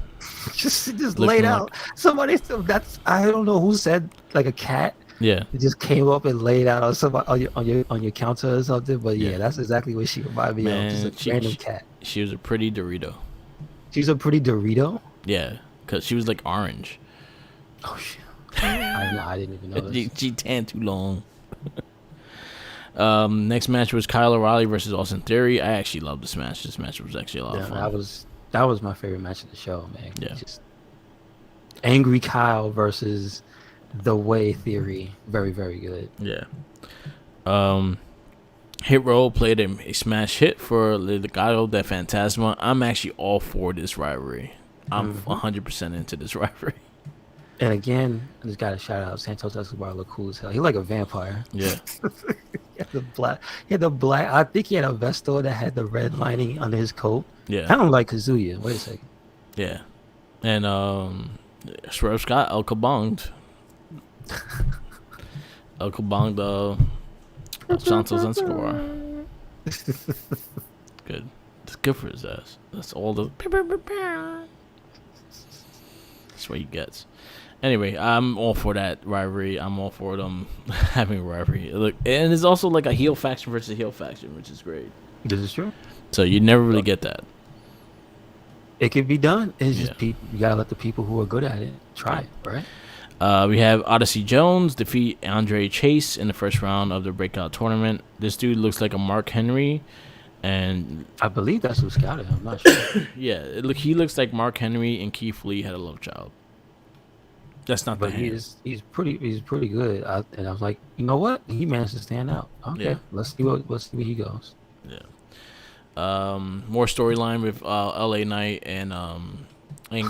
just laid out. Somebody I don't know who said like a cat. Yeah. It just came up and laid out on somebody on your counter or something. But yeah, that's exactly what she reminded me of. Just a random cat. She was a pretty Dorito. She's a pretty Dorito? Yeah, because she was like orange. Oh shit. I didn't even know this. She tanned too long. Next match was Kyle O'Reilly versus Austin Theory. I actually love this match. This match was actually a lot of fun. That was my favorite match of the show, man. Yeah. Just angry Kyle versus The Way Theory. Very, very good. Yeah. Hit Row played a smash hit for Legado de Fantasma. I'm actually all for this rivalry. I'm 100% into this rivalry. And again, I just got to shout out Santos Escobar. Look cool as hell. He like a vampire. Yeah. He had the black. I think he had a vest on that had the red lining under his coat. Yeah. I don't like Kazuya. Wait a second. Yeah. And Swerve Scott El Kabonged. El Kabonged Santos Escobar. Good. It's good for his ass. That's all the. That's what he gets. Anyway, I'm all for that rivalry. I'm all for them having a rivalry. Look, and it's also like a heel faction versus heel faction, which is great. This is true. So you never really get that. It can be done. It's Yeah. just people. You gotta let the people who are good at it try it, right? We have Odyssey Jones defeat Andre Chase in the first round of the breakout tournament. This dude looks like a Mark Henry, and I believe that's who scouted him. I'm not sure. yeah, he looks like Mark Henry and Keith Lee had a love child. That's not But the hand. he's pretty good. And I was like, you know what? He managed to stand out. Okay, Yeah. let's see where he goes. Yeah. More storyline with LA Knight and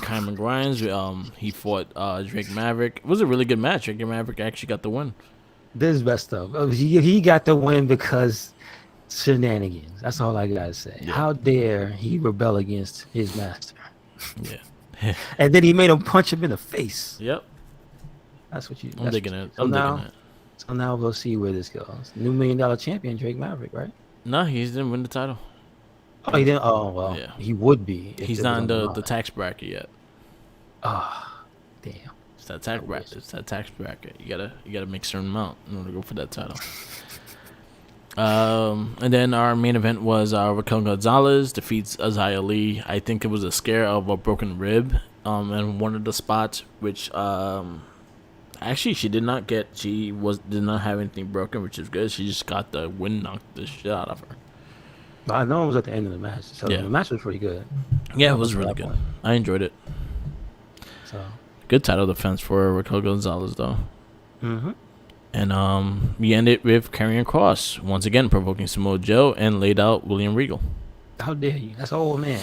Cameron Grimes. He fought Drake Maverick. It was a really good match. Drake Maverick actually got the win. This is best of. He got the win because shenanigans. That's all I gotta say. Yeah. How dare he rebel against his master? Yeah. And then he made him punch him in the face. Yep. That's what you. I'm that's digging what it. you- So I'm now, digging it. so now we'll see where this goes. New $1 million champion Drake Maverick, right? No, he didn't win the title. Oh, he didn't. Oh well, Yeah. he would be. If He's it not was in on the line. tax bracket yet. Ah, damn. It's that tax bracket. It's that tax bracket. You gotta make a certain amount in order to go for that title. And then our main event was Raquel Gonzalez defeats Azaya Lee. I think it was a scare of a broken rib in one of the spots, which actually she did not get. She did not have anything broken, which is good. She just got the wind knocked the shit out of her. But I know it was at the end of the match, so Yeah. the match was pretty good. Yeah, it was Up really to that good. point. I enjoyed it. So, Good title defense for Raquel Gonzalez though. mm-hmm. And we ended with Karrion Kross once again provoking Samoa Joe and laid out William Regal. How dare you? That's an old man.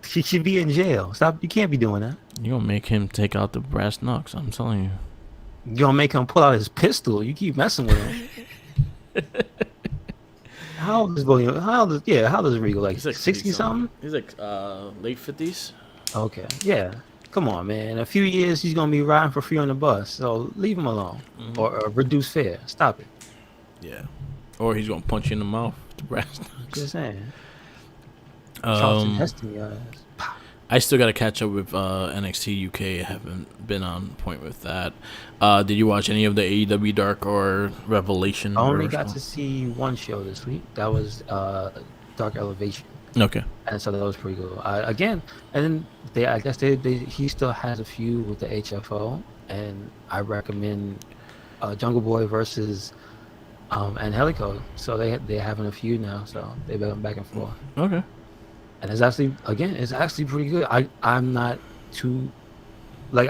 He should be in jail. Stop! You can't be doing that. You gonna make him take out the brass knucks? I'm telling you. You gonna make him pull out his pistol. You keep messing with him. How old is William? How old is Regal? Like He's like 60 something? He's like late 50s. Okay. Yeah. Come on, man. In a few years, he's gonna be riding for free on the bus. So leave him alone, or reduce fare. Stop it. Yeah. Or he's gonna punch you in the mouth with the brass knucks. Just saying. Charlton Um, Heston, your ass. I still gotta catch up with NXT UK. I haven't been on point with that. Did you watch any of the AEW Dark or Revelation? I only or got so? to see one show this week. That was Dark Elevation. Okay. And so that was pretty cool. Again, and then I guess he still has a feud with the HFO, and I recommend Jungle Boy versus Angelico. So they're having a feud now. So they've been back and forth, Okay. and it's actually pretty good. I'm not too like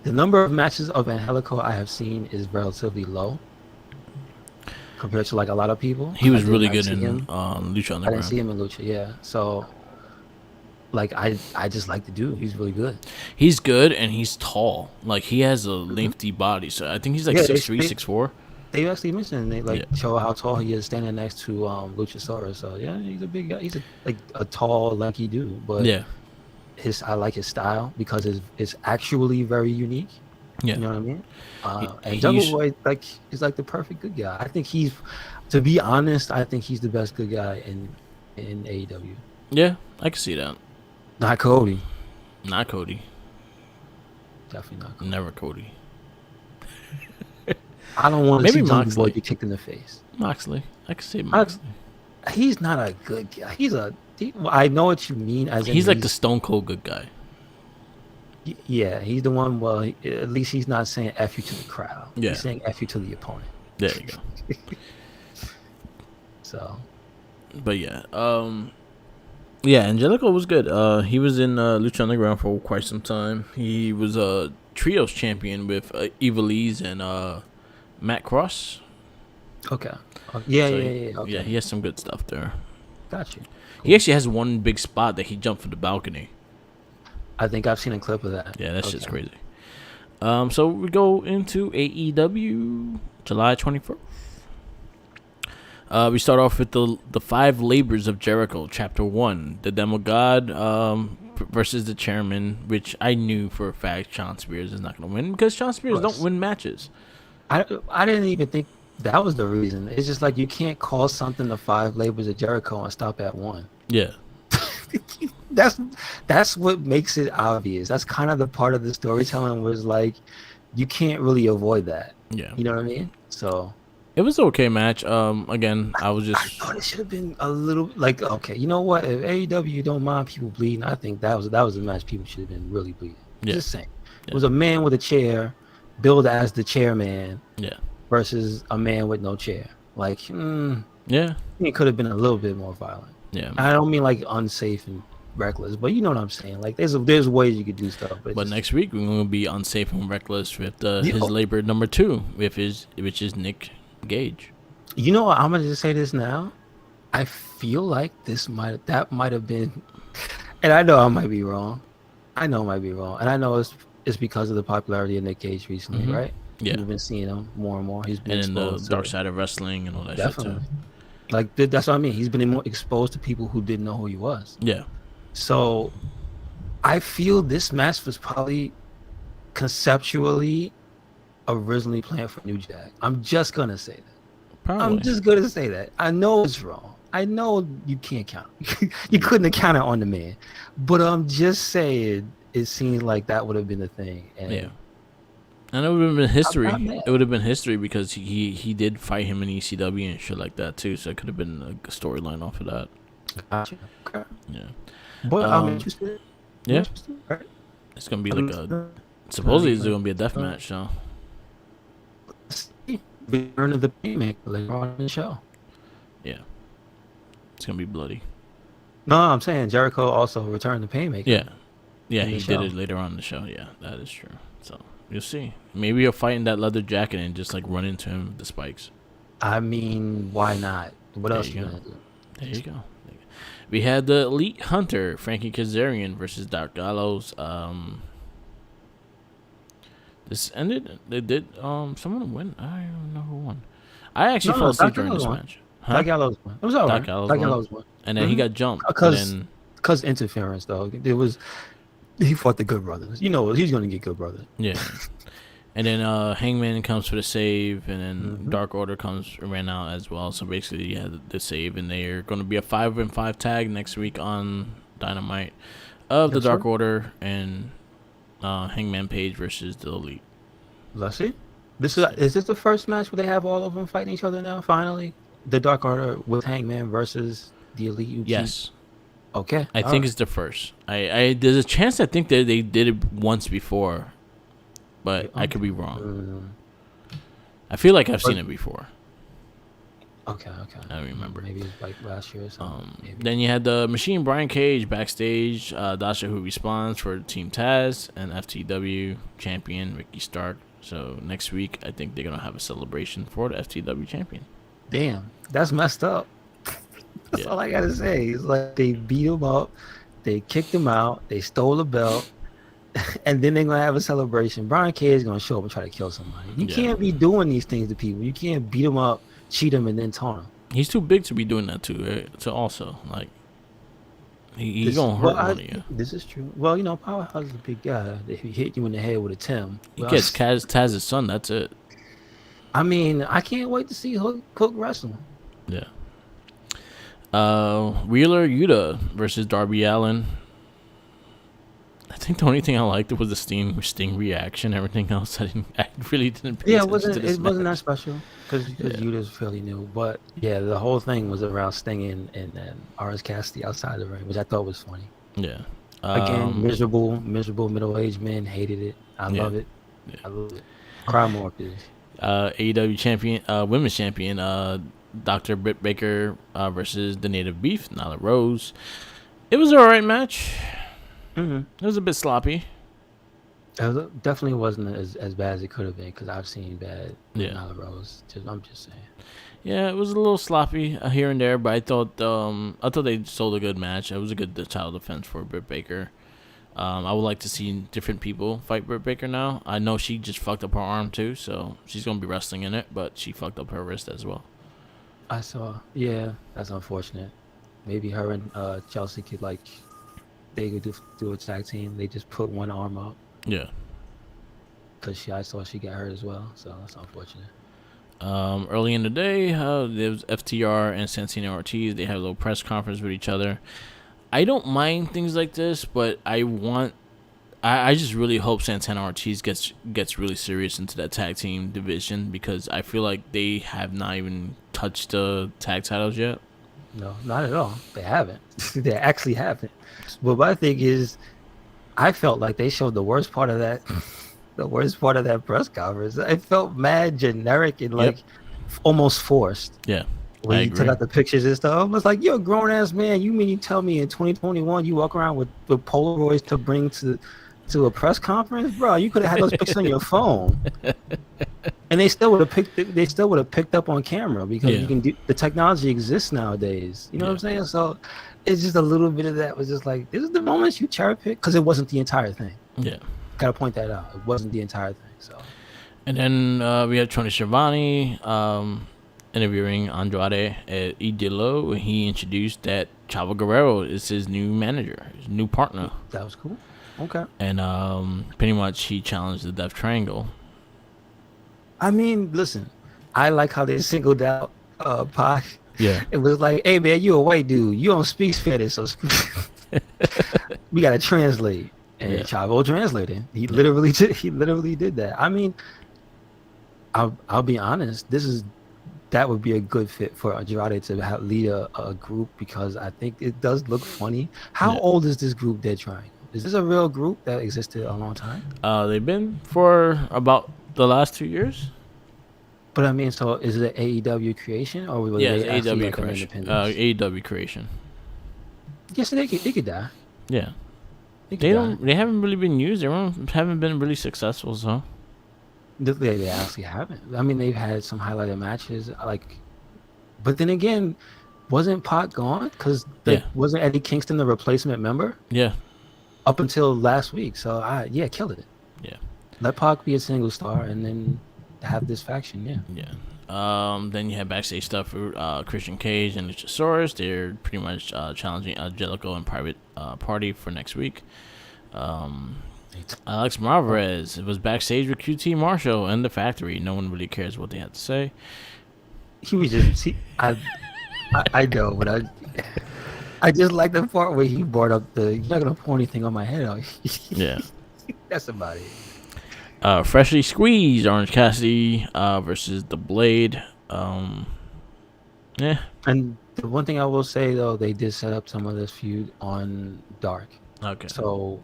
the number of matches of Angelico I have seen is relatively low compared to like a lot of people. He was I did really not good see in him. Lucha I didn't see Underground. him in Lucha, yeah. So, like, I just like the dude. He's really good. He's good and he's tall. Like he has a lengthy body. So I think he's like Yeah, 6'3", they- 6'4". They actually mentioned they Yeah. show how tall he is standing next to Luchasaurus. So yeah, he's a big guy. He's a tall, lanky dude. But Yeah. I like his style because it's actually very unique. Yeah. You know what I mean? And he's- Jungle Boy is like the perfect good guy. I think to be honest, I think he's the best good guy in AEW. Yeah, I can see that. Not Cody. Not Cody. Definitely not Cody. Never Cody. I don't want to Maybe see Jungle Moxley. Boy get kicked in the face. Moxley. I can see Moxley. He's not a good guy. I know what you mean. He's like the Stone Cold good guy. Yeah, he's the one. Well, at least he's not saying "f you" to the crowd. Yeah. He's saying "f you" to the opponent. There you go. So But yeah, yeah, Angelico was good. He was in Lucha Underground for quite some time. He was a trios champion with Evilise and Matt Cross. okay, yeah. So Okay. Yeah, he has some good stuff there. Got you. He actually has one big spot that he jumped from the balcony. I think I've seen a clip of that. Yeah, that shit's Okay. crazy. So we go into AEW July 21st. We start off with the 5 labors of Jericho, Chapter 1, the Demo God versus the Chairman, which I knew for a fact Sean Spears is not going to win because Sean Spears Of course. don't win matches. I didn't even think that was the reason. It's just like you can't call something the 5 labors of Jericho and stop at 1. Yeah. that's that's what makes it obvious. That's kind of the part of the storytelling was like you can't really avoid that. Yeah. You know what I mean? So It was an okay match. Again, I was I just thought it should have been a little like okay, you know what? If AEW don't mind people bleeding, I think that was a match people should have been really bleeding. yeah, Just saying. It yeah, was a man with a chair, billed as the chairman, yeah, versus a man with no chair. Like, yeah, it could have been a little bit more violent. yeah. I don't mean like unsafe and reckless, but you know what I'm saying. Like, there's ways you could do stuff, but But just next week we're going to be unsafe and reckless with his oh, labor number 2, which is Nick Gage. you know what? I'm gonna just say this now. I feel like that might have been, and I know I might be wrong. I know I might be wrong, and I know it's because of the popularity of Nick Cage recently, Mm-hmm. right? Yeah, We've been seeing him more and more. He's been and then the exposed dark to side of wrestling and all that shit too. definitely. Like that's what I mean. He's been more exposed to people who didn't know who he was. Yeah, So I feel this match was probably conceptually originally planned for New Jack. I'm just gonna say that. I'm probably. just gonna say that. I know it's wrong. I know you can't count. You couldn't have counted on the man. But I'm just saying it seems like that would have been the thing. And Yeah. And it would have been I'm history. not mad. It would have been history because he did fight him in ECW and shit like that too. So it could have been a storyline off of that. Gotcha. Okay. Yeah. But I'm Um, interested. Yeah. Interested. Right. It's gonna be like a supposedly it's gonna be a death match. So Return of the Paymaker later on in the show. yeah, it's gonna be bloody. No, I'm saying Jericho also returned the Paymaker. Yeah. Yeah, In the he did show. it later on in the show. Yeah, that is true. So you'll see. Maybe he'll fight in that leather jacket and just like run into him with the spikes. I mean, why not? What There else you you go. gonna do? There you go. We had the Elite Hunter, Frankie Kazarian versus Doc Gallows. This ended. They did. Someone win. I don't know who won. I actually fell asleep during this match. Huh? Doc Gallows won. It was all Doc right. Gallows Doc won. Gallows won. And then he got jumped. Because And interference though. He fought the Good Brothers. You know he's gonna get Good Brothers. then yeah. And then Hangman comes for the save, and then Dark Order ran out as well. So basically, you had the save, and they're going to be a 5-5 tag next week on Dynamite of the Yes, Dark sir. Order and Hangman Page versus the Elite. Let's see. Is this the first match where they have all of them fighting each other now? Finally, the Dark Order with Hangman versus the Elite. Yes, Okay. I think it's the first. I there's a chance I think that they did it once before, but I could be wrong. I feel like I've seen it before. Okay. I don't remember. Maybe it's like last year or something. Maybe. Then you had the Machine Brian Cage backstage. Dasha who responds for Team Taz and FTW champion Ricky Stark. So next week I think they're gonna have a celebration for the FTW champion. Damn, that's messed up. That's all I gotta say. It's like they beat him up, they kicked him out, they stole the belt, and then they're gonna have a celebration. Brian Cage is gonna show up and try to kill somebody. You can't be doing these things to people. You can't beat them up, cheat them, and then taunt them. He's too big to be doing that too. Right? So also like he's gonna hurt one of you. This is true. Well, you know, Powerhouse is a big guy. If he hit you in the head with a Tim, He gets Taz's son. That's it. I mean, I can't wait to see Hook wrestle. Yeah. Wheeler Yuta versus Darby Allin. I think the only thing I liked was the Sting reaction. Everything else, I really didn't pay Yeah, attention to this it wasn't that match. special because Yuta's fairly new. But yeah, the whole thing was around Sting and Orange Cassidy outside the ring, which I thought was funny. Yeah. Again, miserable middle-aged men hated it. I love it. Yeah. I love it. Cry more, please. AEW champion, women's champion, Dr. Britt Baker versus the Native Beef, Nyla Rose. It was an alright match. It was a bit sloppy. It definitely wasn't as bad as it could have been because I've seen bad Yeah. Rose. I'm just saying. Yeah, it was a little sloppy here and there, but I thought they sold a good match. It was a good title defense for Britt Baker. I would like to see different people fight Britt Baker now. I know she just fucked up her arm too, so she's gonna be wrestling in it, but she fucked up her wrist as well. I saw. Yeah, that's unfortunate. Maybe her and Chelsea could they could do a tag team. They just put one arm up Yeah. because I saw she got hurt as well. So that's unfortunate. Early in the day, there was FTR and Santino Ortiz. They had a little press conference with each other. I don't mind things like this, but I just really hope Santana Ortiz gets really serious into that tag team division, because I feel like they have not even touched the tag titles yet. No, not at all. They haven't. They actually haven't. But my thing is, I felt like they showed the worst part of that. The worst part of that press conference. It felt mad generic and Yep. like almost forced. Yeah, When I you took agree. out the pictures and stuff, I was like, "You're a grown ass man. You mean you tell me in 2021 you walk around with Polaroids to bring to a press conference, bro? You could have had those pictures on your phone, and they still would have picked up on camera because Yeah, you can do the technology exists nowadays. You know what I'm saying? So it's just a little bit of that was just like this is the moments you cherry pick because it wasn't the entire thing. yeah. Gotta point that out. It wasn't the entire thing. So And then we had Tony Schiavone interviewing Andrade at Idilo. He introduced that Chavo Guerrero is his new manager, his new partner. that was cool. Okay. And pretty much he challenged the Death Triangle. I mean, listen, I like how they singled out Pac. Yeah. It was like, hey man, you a white dude. You don't speak Spanish, so we gotta translate. And Yeah. Chavo translated. He literally did that. I mean, I'll be honest. That would be a good fit for Andrade to lead a group because I think it does look funny. How old is this group, Dead Triangle? Is this a real group that existed a long time? They've been for about the last 2 years. But I mean, so is it an AEW creation or was Yeah, they it's actually AEW like an creation. independent? AEW creation. Yes, they could die. Yeah. They could They die. don't. They haven't really been used. Haven't been really successful. So They actually haven't. I mean, they've had some highlighted matches, but then again, wasn't Pac gone? Because Yeah. wasn't Eddie Kingston the replacement member yeah, up until last week? So killed it. yeah, Let Pac be a single star, and then have this faction. Yeah. yeah. Then you have backstage stuff for Christian Cage and Luchasaurus. They're pretty much challenging Angelico and Private Party for next week. Alex Marvarez was backstage with QT Marshall and the Factory. No one really cares what they have to say. He was just. I know, but I just like the part where he brought up you're not gonna pour anything on my head. Yeah. That's about it. Freshly squeezed Orange Cassidy versus the Blade. Yeah. And the one thing I will say though, they did set up some of this feud on Dark. Okay. So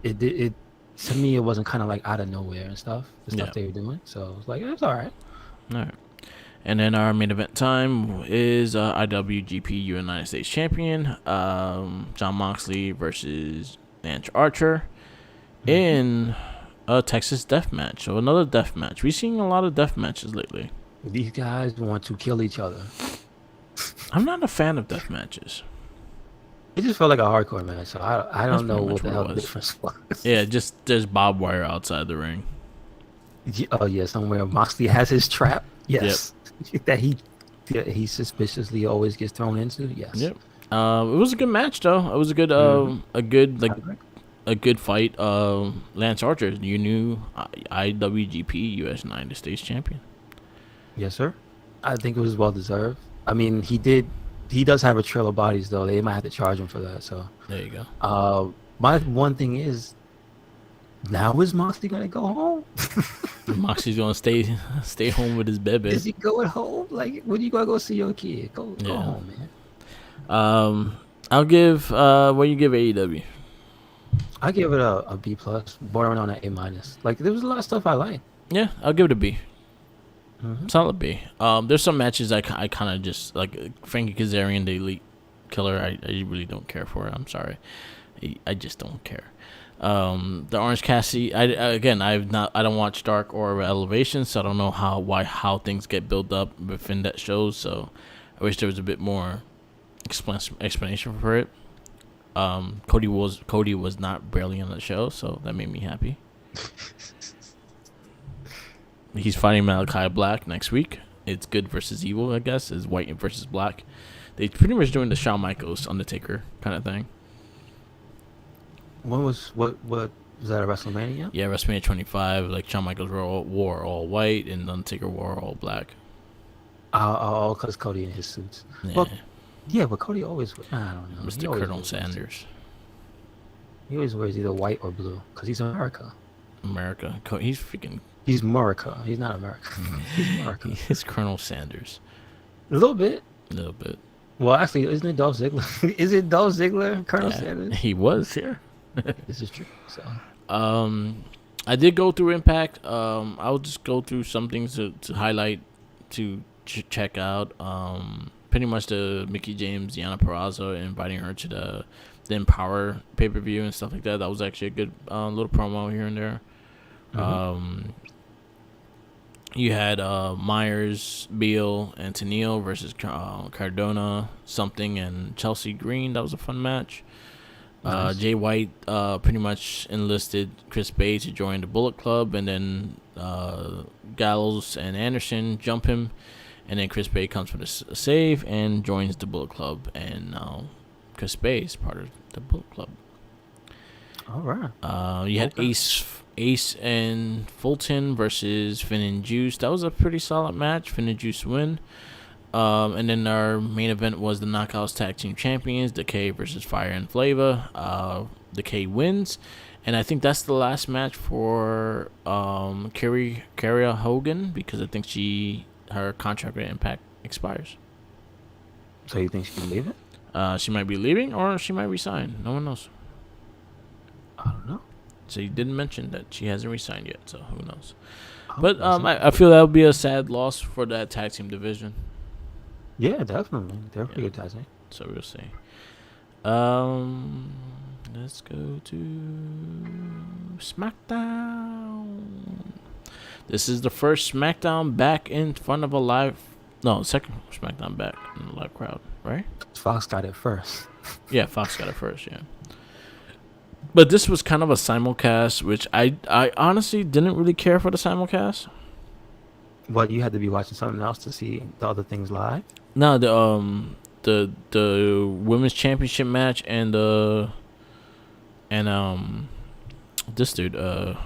it to me it wasn't kind of like out of nowhere and stuff. The stuff they were doing. So it was like it's all right. All right. And then our main event time is IWGP United States Champion Jon Moxley versus Lance Archer in a Texas death match. So another death match. We've seen a lot of death matches lately. These guys want to kill each other. I'm not a fan of death matches. It just felt like a hardcore match. So I don't know what the hell the was. difference was. Yeah, just there's barbed wire outside the ring. Oh yeah, somewhere Moxley has his trap. Yes. That he suspiciously always gets thrown into. Yes. Yep. It was a good match though. It was a good a good fight. Lance Archer, your new IWGP US United States champion. Yes, sir. I think it was well deserved. I mean, he does have a trail of bodies though. They might have to charge him for that. So There you go. my one thing is, now is Moxley gonna go home? Moxley's gonna stay home with his baby. Is he going home? Like, when you gonna go see your kid? Go home, man. I'll give what you give AEW. I give it a B plus, bordering on an A minus. Like, there was a lot of stuff I like. Yeah, I'll give it a B. Solid B. There's some matches I kind of just like Frankie Kazarian, the Elite Killer. I really don't care for it. I'm sorry, I just don't care. The Orange Cassidy. I don't watch Dark or Elevation, so I don't know how things get built up within that show. So I wish there was a bit more explanation for it. Cody was not barely on the show, so that made me happy. He's fighting Malachi Black next week. It's good versus evil, I guess. It's white versus black. They pretty much doing the Shawn Michaels Undertaker kind of thing. What was that, a WrestleMania? Yeah, WrestleMania 25. Like Shawn Michaels wore all white and Undertaker wore all black. All because Cody in his suits. Yeah. Well, Yeah, but Cody always. I don't know. He Mr. always Colonel wears. Sanders. He always wears either white or blue because he's America. America. He's freaking. He's America. He's not America. He's America. He's Colonel Sanders. A little bit. A little bit. Well, actually, isn't it Dolph Ziggler? Is it Dolph Ziggler, Colonel Sanders? He was here. This is true. So, I did go through Impact. I'll just go through some things to highlight to check out. Pretty much the Mickey James, Deanna Purrazzo, inviting her to the Empower pay-per-view and stuff like that. That was actually a good little promo here and there. You had Myers, Beal, and Tenille versus Cardona, something, and Chelsea Green. That was a fun match. Nice. Jay White pretty much enlisted Chris Bay to join the Bullet Club, and then Gallows and Anderson jump him, and then Chris Bay comes for the save and joins the Bullet Club, and now Chris Bay is part of the Bullet Club. All right. You had Ace and Fulton versus Finn and Juice. That was a pretty solid match. Finn and Juice win. And then our main event was the Knockouts Tag Team Champions, Decay versus Fire and Flavor. Decay wins. And I think that's the last match for Carrie Hogan, because I think her contract with Impact expires. So you think she can leave it? She might be leaving, or she might resign. No one knows. I don't know. So you didn't mention that she hasn't resigned yet, so who knows. But I feel that would be a sad loss for that tag team division. Yeah, definitely. They're pretty good tag team. So we'll see. Let's go to SmackDown. This is the first SmackDown back in front of a live... No, second SmackDown back in the live crowd, right? Fox got it first. Yeah, Fox got it first, yeah. But this was kind of a simulcast, which I honestly didn't really care for the simulcast. What, you had to be watching something else to see the other things live? No, the women's championship match and this dude the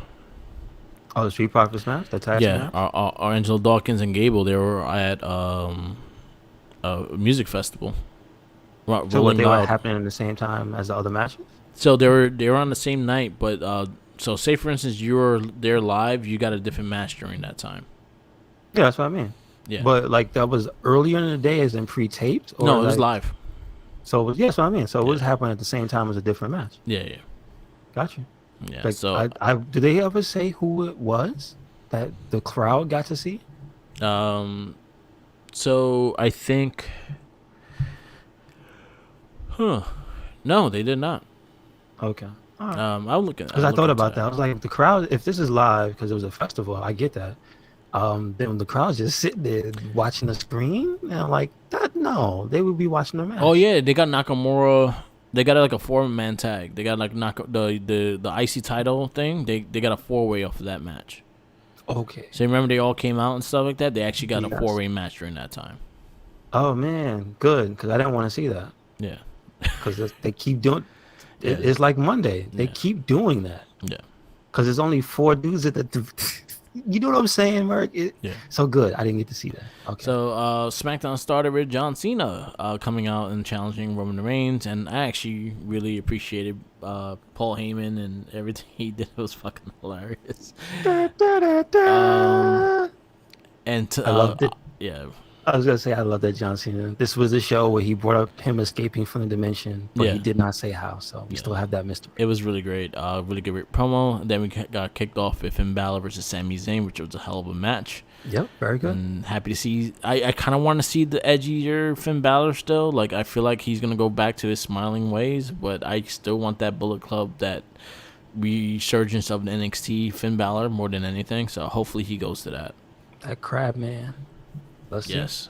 Street Profits match, the tag yeah, match? our Angelo Dawkins and Gable, they were at a music festival. So what, they were happening at the same time as the other matches? So they were on the same night, but so say for instance you're there live, you got a different match during that time. Yeah, that's what I mean. Yeah, but like that was earlier in the day, as in pre-taped. Or no, it was live. So it was, yeah, that's what I mean. So it was happening at the same time as a different match. Yeah. Gotcha. Yeah. Like, so did they ever say who it was that the crowd got to see? So I think, no, they did not. Okay. All right. I'll look at. Because I thought about that. I was like, the crowd, if this is live because it was a festival, I get that. Then the crowd's just sitting there watching the screen, and I'm like, no, they would be watching the match. Oh yeah, they got Nakamura. They got like a 4-man tag. They got like the IC title thing. They got a 4-way off of that match. Okay. So remember they all came out and stuff like that. They actually got a 4-way match during that time. Oh man, good, because I didn't want to see that. Yeah. Because they keep doing. It's like Monday. They keep doing that. Yeah. Because there's only 4 dudes at the. You know what I'm saying, Mark? Yeah. So good. I didn't get to see that. Okay. So SmackDown started with John Cena coming out and challenging Roman Reigns, and I actually really appreciated Paul Heyman and everything he did. It was fucking hilarious. Da, da, da, da. And I loved it. Yeah. I was gonna say I love that John Cena. This was a show where he brought up him escaping from the dimension, but he did not say how. So we still have that mystery. It was really great. Really good promo. Then we got kicked off with Finn Balor versus Sami Zayn, which was a hell of a match. Yep, very good. And happy to see. I kind of want to see the edgier Finn Balor still. Like I feel like he's gonna go back to his smiling ways, but I still want that Bullet Club, that resurgence of the NXT Finn Balor more than anything. So hopefully he goes to that. That crab man. Let's see.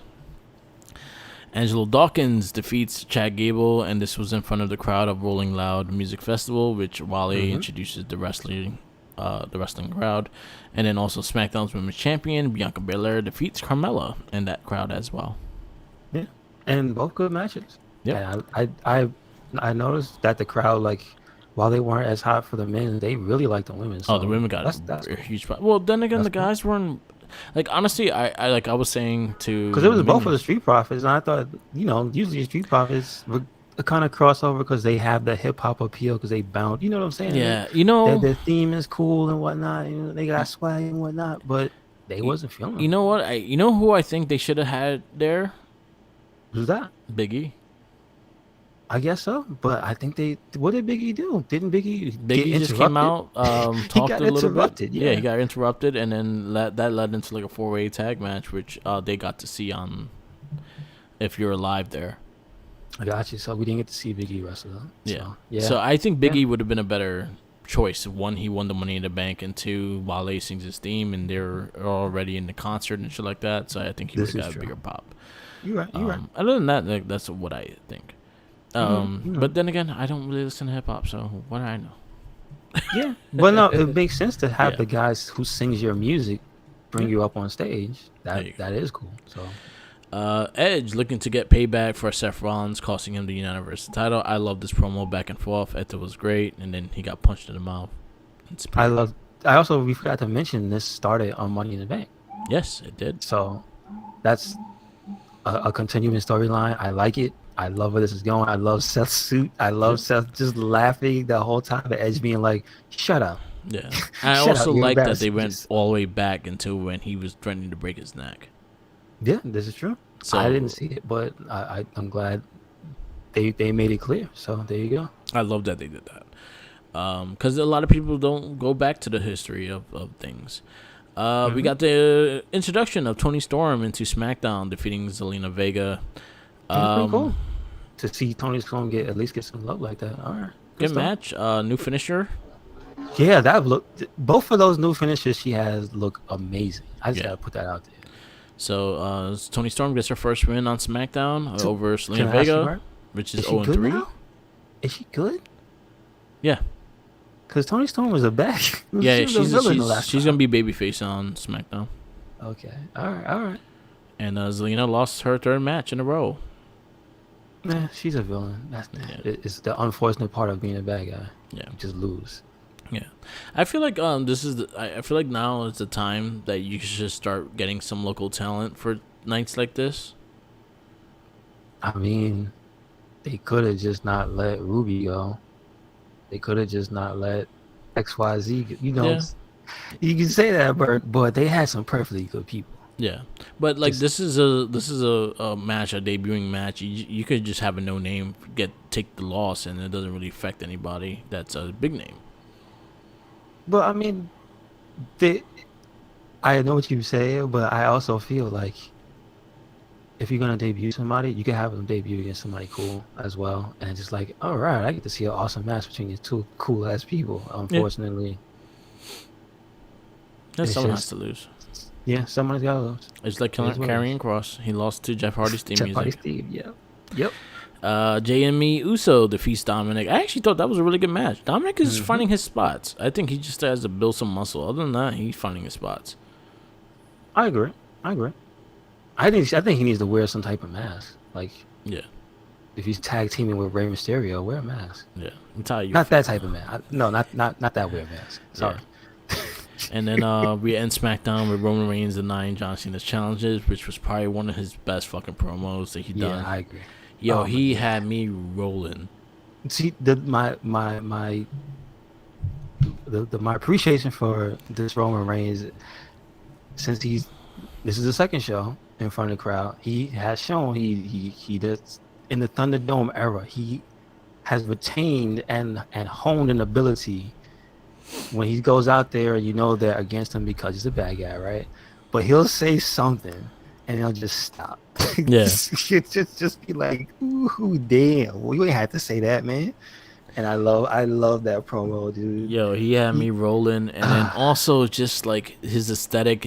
Angelo Dawkins defeats Chad Gable, and this was in front of the crowd of Rolling Loud Music Festival, which Wale introduces the wrestling crowd. And then also SmackDown's Women's Champion, Bianca Belair, defeats Carmella in that crowd as well. Yeah, and both good matches. Yeah, I noticed that the crowd, like, while they weren't as hot for the men, they really liked the women. So the women got a huge spot. Well, then again, the guys weren't. Like honestly, I was saying to Because it was both of the Minions. Street Profits, and I thought, usually Street Profits were a kind of crossover because they have the hip hop appeal because they bounce. You know what I'm saying? Yeah, Their theme is cool and whatnot. They got swag and whatnot, but they you, wasn't feeling you it. know what? You know who I think they should have had there? Who's that? Biggie. I guess so, but I think what did Biggie do? Didn't Biggie get Biggie just came interrupted? out, He talked got a little bit. interrupted, Yeah, he yeah. got interrupted, and then that led into like a 4-way tag match, which they got to see on If You're Alive there. I got you. So we didn't get to see Biggie wrestle. Yeah. So yeah, So I think yeah. Biggie would have been a better choice. One, he won the Money in the Bank, and two, Wale sings his theme, and they're already in the concert and shit like that. So I think he would This have is got a true. bigger pop. You're right. You're right. Other than that, like, that's what I think. Mhm. But then again, I don't really listen to hip hop, so what do I know? Yeah, but no, it makes sense to have Yeah. the guys who sings your music bring you up on stage. There you That is cool. So Edge looking to get payback for Seth Rollins, costing him the Universal title. I love this promo back and forth. I thought it was great, and then he got punched in the mouth. we forgot to mention this started on Money in the Bank. Yes, it did. So that's a continuing storyline. I like it. I love where this is going. I love Seth's suit. I love Seth just laughing the whole time, but Edge being like, "Shut up." Yeah. I Shut also up, you're like that they embarrassing. went Just- all the way back until when he was threatening to break his neck. Yeah, this is true. So I didn't see it, but I'm glad they made it clear. So there you go. I love that they did that. Because a lot of people don't go back to the history of things. We got the introduction of Tony Storm into SmackDown, defeating Zelina Vega. Pretty cool to see Tony Storm at least get some love like that. All right, Good stuff. match. New finisher. Yeah, that looked. Both of those new finishes she has look amazing. I just Yeah. gotta put that out there. So Tony Storm gets her first win on SmackDown over Can Zelina I ask you, Vega, Mark? which is Is she 0 good 3. now? Is she good? Yeah, Because Tony Storm was a bad. yeah. She was a villain the last She's time. gonna be babyface on SmackDown, Okay. All right. and Zelina lost her third match in a row. Nah, she's a villain. That's Yeah. it's the unfortunate part of being a bad guy. Yeah. You just lose. Yeah, I feel like this is I feel like now is the time that you should start getting some local talent for nights like this. I mean, they could have just not let Ruby go. They could have just not let XYZ. Yeah. You can say that, but they had some perfectly good people. Yeah, but like Just- this is a match, a debuting match. You could just have a no name take the loss, and it doesn't really affect anybody that's a big name. But I mean, I know what you say, but I also feel like if you're gonna debut somebody, you can have them debut against somebody cool as well, and it's just like, all right, I get to see an awesome match between these two cool ass people. Unfortunately, That's It's someone has just- to lose. yeah, someone's gotta lose. It's like It is what it Karrion Cross. He lost to Jeff Hardy's theme Jeff Hardy music. Steve, yeah, yep. JME Uso defeats Dominic. I actually thought that was a really good match. Dominic is finding his spots. I think he just has to build some muscle. Other than that, he's finding his spots. I agree. I think he needs to wear some type of mask. Like Yeah, if he's tag teaming with Rey Mysterio, wear a mask. yeah. I'm telling you. Not that type of mask. No, not that weird mask. Sorry. And then we end SmackDown with Roman Reigns denying John Cena's challenges, which was probably one of his best fucking promos that he Yeah, done. I agree. Yo, Oh, he my had me rolling. See, my appreciation for this Roman Reigns, since this is the second show in front of the crowd, he has shown he does in the Thunderdome era. He has retained and honed an ability when he goes out there. You know they're against him because he's a bad guy, right? But he'll say something and he'll just stop. Yeah. just be like, ooh, damn. Well, you ain't had to say that, man. And I love that promo, dude. Yo, he had me rolling, and then also just like his aesthetic,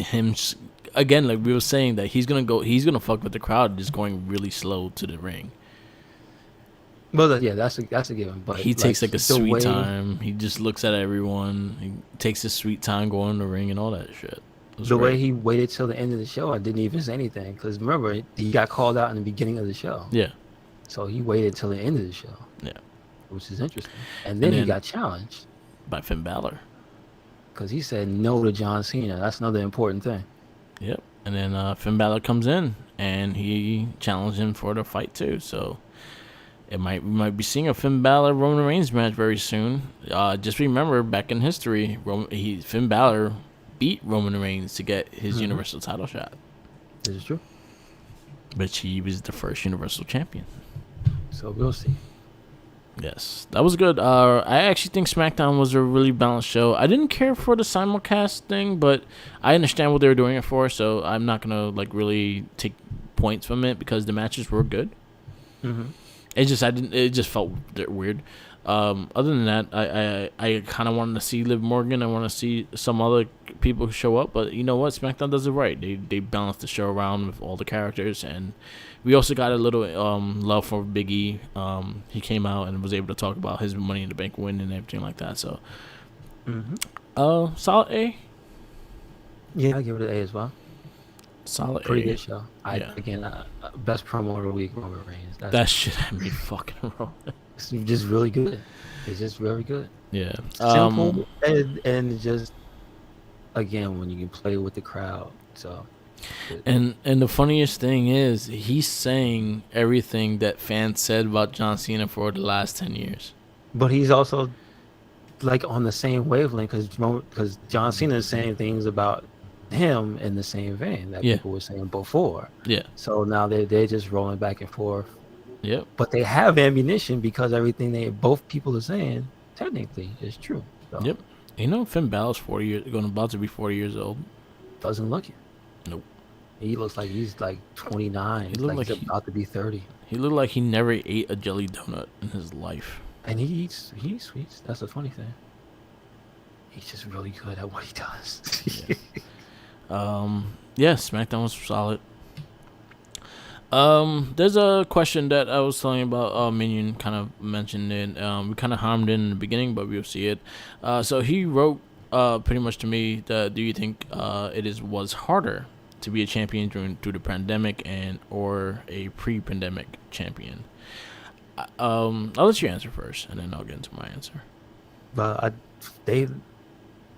again, like we were saying that he's gonna fuck with the crowd, just going really slow to the ring. Well, yeah, that's a given. But He takes like a the sweet way- time. He just looks at everyone. He takes his sweet time going in the ring and all that shit. It was The great. way he waited till the end of the show, I didn't even say anything because remember he got called out in the beginning of the show, Yeah, so he waited till the end of the show, yeah. which is interesting. And then he then- got challenged By Finn Balor. because he said no to John Cena. That's another important thing. Yep. And then Finn Balor comes in and he challenged him for the fight too. So we might be seeing a Finn Balor Roman Reigns match very soon. Just remember, back in history, Finn Balor beat Roman Reigns to get his Universal title shot. This is true. But he was the first Universal champion. So we'll see. Yes, that was good. I actually think SmackDown was a really balanced show. I didn't care for the simulcast thing, but I understand what they were doing it for, so I'm not gonna really take points from it because the matches were good. Mm-hmm. It just felt weird. Other than that, I kind of wanted to see Liv Morgan. I want to see some other people show up, but you know what? SmackDown does it right. They balance the show around with all the characters, and we also got a little love for Big E. He came out and was able to talk about his Money in the Bank win and everything like that. So, solid A. Yeah, I give it an A as well. Solid Pretty A. good show. Best promo of the week, Roman Reigns. That shit had me fucking wrong. It's just really good. It's just very good. Yeah. Simple and just again when you can play with the crowd. So. And the funniest thing is he's saying everything that fans said about John Cena for the last 10 years. But he's also on the same wavelength because John Cena is saying things about him in the same vein that people were saying before. Yeah. So now they're just rolling back and forth. Yep. But they have ammunition because everything both people are saying technically is true. So. Yep. Finn Balor's about to be 40 years old. Doesn't look it. Nope. He looks like he's 29. He looks like he's about to be 30. He looked like he never ate a jelly donut in his life. And he eats sweets. That's the funny thing. He's just really good at what he does. Yeah, SmackDown was solid. There's a question that I was telling you about. Minion kind of mentioned it. We kind of harmed it in the beginning, but we'll see it. So he wrote pretty much to me that do you think was harder to be a champion through the pandemic or a pre-pandemic champion? I'll let you answer first, and then I'll get into my answer. But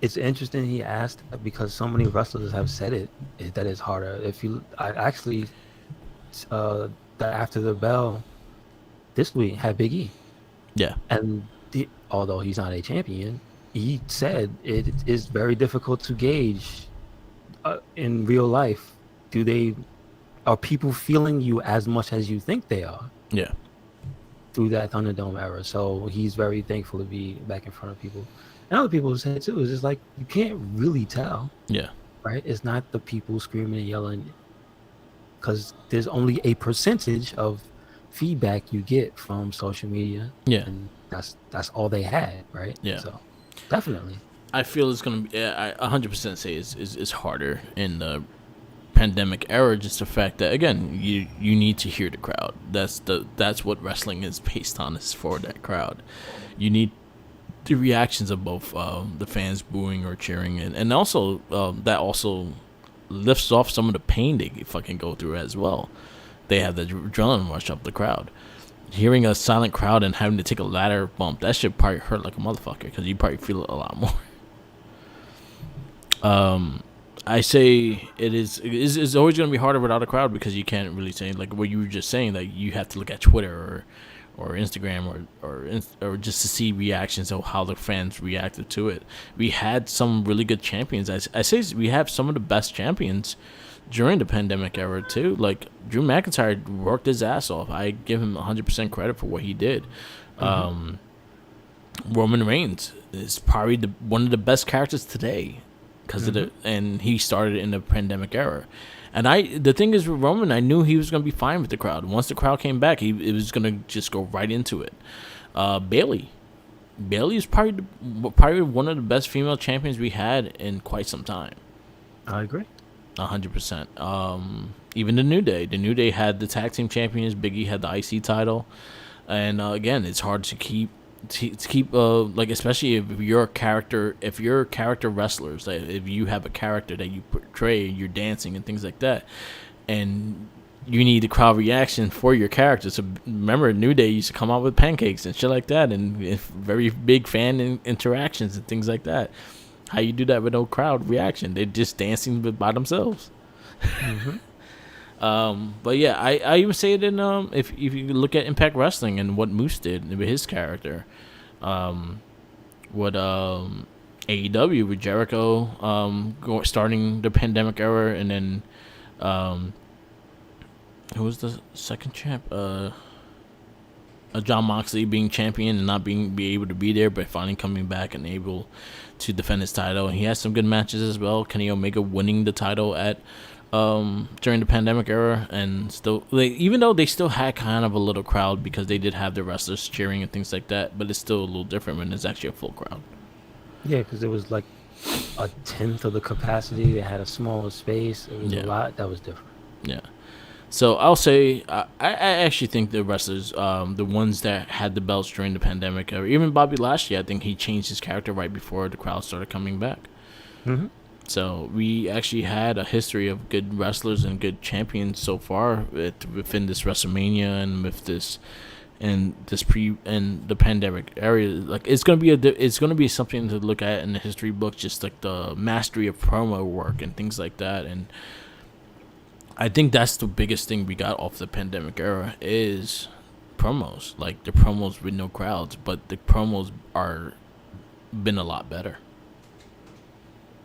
it's interesting he asked because so many wrestlers have said that it's harder. After the bell this week had Big E. Yeah. And although he's not a champion, he said it is very difficult to gauge in real life. Are people feeling you as much as you think they are? Yeah. Through that Thunderdome era. So he's very thankful to be back in front of people. And other people say it too. It's just you can't really tell. Yeah. Right? It's not the people screaming and yelling because there's only a percentage of feedback you get from social media. Yeah. And that's all they had, right? Yeah. So definitely. I feel it's going to be, I 100% say it's harder in the pandemic era, just the fact that, again, you need to hear the crowd. That's what wrestling is based on, is for that crowd. You need the reactions of both the fans booing or cheering, and also that also lifts off some of the pain they fucking go through as well. They have the adrenaline rush of the crowd. Hearing a silent crowd and having to take a ladder bump, that should probably hurt like a motherfucker because you probably feel it a lot more. I say it's always going to be harder without a crowd because you can't really say, like what you were just saying, like you have to look at Twitter or Instagram or just to see reactions of how the fans reacted to it. We had some really good champions. I say we have some of the best champions during the pandemic era too. Like Drew McIntyre worked his ass off. I give him 100% credit for what he did. Roman Reigns is probably one of the best characters today because of and he started in the pandemic era. And the thing is with Roman, I knew he was going to be fine with the crowd. Once the crowd came back, it was going to just go right into it. Bayley is probably one of the best female champions we had in quite some time. I agree. 100%. Even the New Day had the tag team champions. Big E had the IC title, and again, it's hard to keep like, especially if you're character wrestlers, like if you have a character that you portray, you're dancing and things like that, and you need the crowd reaction for your character. So remember, New Day used to come out with pancakes and shit like that, and very big fan interactions and things like that. How you do that with no crowd reaction? They're just dancing by themselves. Mm-hmm. But yeah, I even say it in if you look at Impact Wrestling and what Moose did with his character, what AEW with Jericho starting the pandemic era, and then who was the second champ? John Moxley being champion and not be able to be there, but finally coming back and able to defend his title. And he has some good matches as well. Kenny Omega winning the title at during the pandemic era, and still, like, even though they still had kind of a little crowd because they did have the wrestlers cheering and things like that, but it's still a little different when it's actually a full crowd. Yeah, because it was like a tenth of the capacity. They had a smaller space. It was a lot that was different. Yeah. So I'll say I actually think the wrestlers, the ones that had the belts during the pandemic, or even Bobby Lashley, I think he changed his character right before the crowd started coming back. Mm-hmm. So we actually had a history of good wrestlers and good champions so far within this WrestleMania and with this and the pandemic area. Like it's gonna be something to look at in the history book, just like the mastery of promo work and things like that. And I think that's the biggest thing we got off the pandemic era is promos. Like the promos with no crowds, but the promos are been a lot better.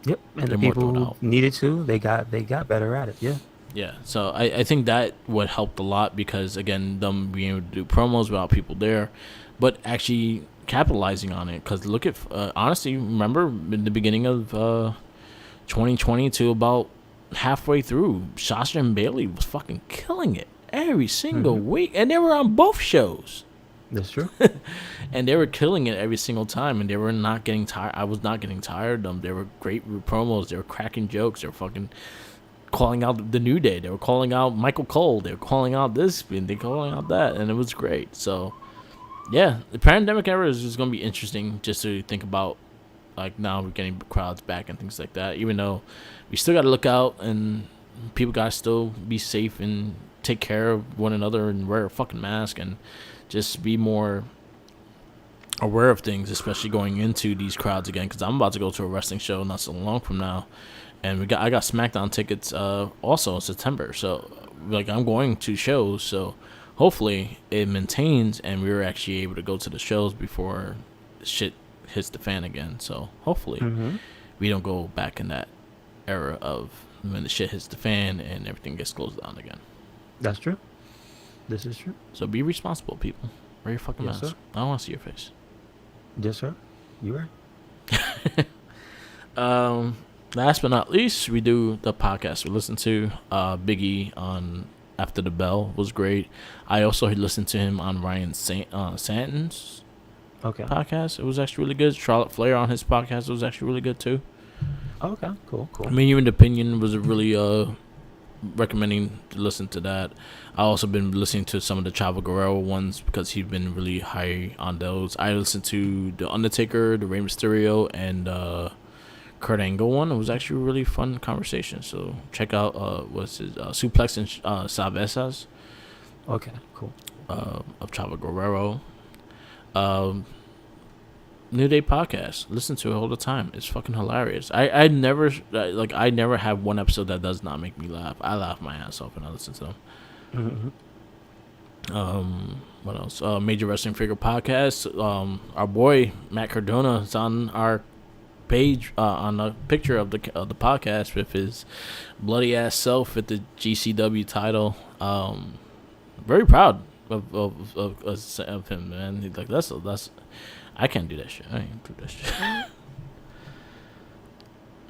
Yep, and the people who needed to, they got better at it. Yeah. Yeah, so I think that would help a lot because, again, them being able to do promos without people there, but actually capitalizing on it. Because look at, honestly, remember in the beginning of 2020 to about halfway through, Sasha and Bailey was fucking killing it every single week. And they were on both shows. That's true. And they were killing it every single time, and they were not getting tired. I was not getting tired of them. They were great promos. They were cracking jokes. They were fucking calling out the New Day. They were calling out Michael Cole. They were calling out this, and they were calling out that, and it was great. So, yeah, the pandemic era is just going to be interesting just to think about. Like, now we're getting crowds back and things like that, even though we still got to look out, and people got to still be safe and take care of one another and wear a fucking mask and just be more aware of things, especially going into these crowds again, because I'm about to go to a wrestling show not so long from now. And I got SmackDown tickets also in September. So, like, I'm going to shows. So, hopefully, it maintains and we're actually able to go to the shows before shit hits the fan again. So, hopefully, we don't go back in that era of when the shit hits the fan and everything gets closed down again. That's true. This is true. So, be responsible, people. Wear your fucking mask. Sir. I don't want to see your face. Yes, sir. You right. Last but not least, we do the podcast we listen to. Biggie on After the Bell was great. I also listened to him on Ryan Santon's podcast. It was actually really good. Charlotte Flair on his podcast was actually really good too. Okay, cool. I mean, even the opinion was really recommending to listen to that. I also been listening to some of the Chavo Guerrero ones because he's been really high on those. I listened to the Undertaker, the Rey Mysterio, and Kurt Angle one. It was actually a really fun conversation. So check out what's his Suplex and Salvezas. Okay, cool. Of Chavo Guerrero. New Day podcast. Listen to it all the time. It's fucking hilarious. I never have one episode that does not make me laugh. I laugh my ass off when I listen to them. What else? Major Wrestling Figure podcast. Our boy Matt Cardona is on our page on a picture of the podcast with his bloody ass self with the GCW title. Very proud of him, man. He's like that's. I can't do that shit. I ain't do that shit.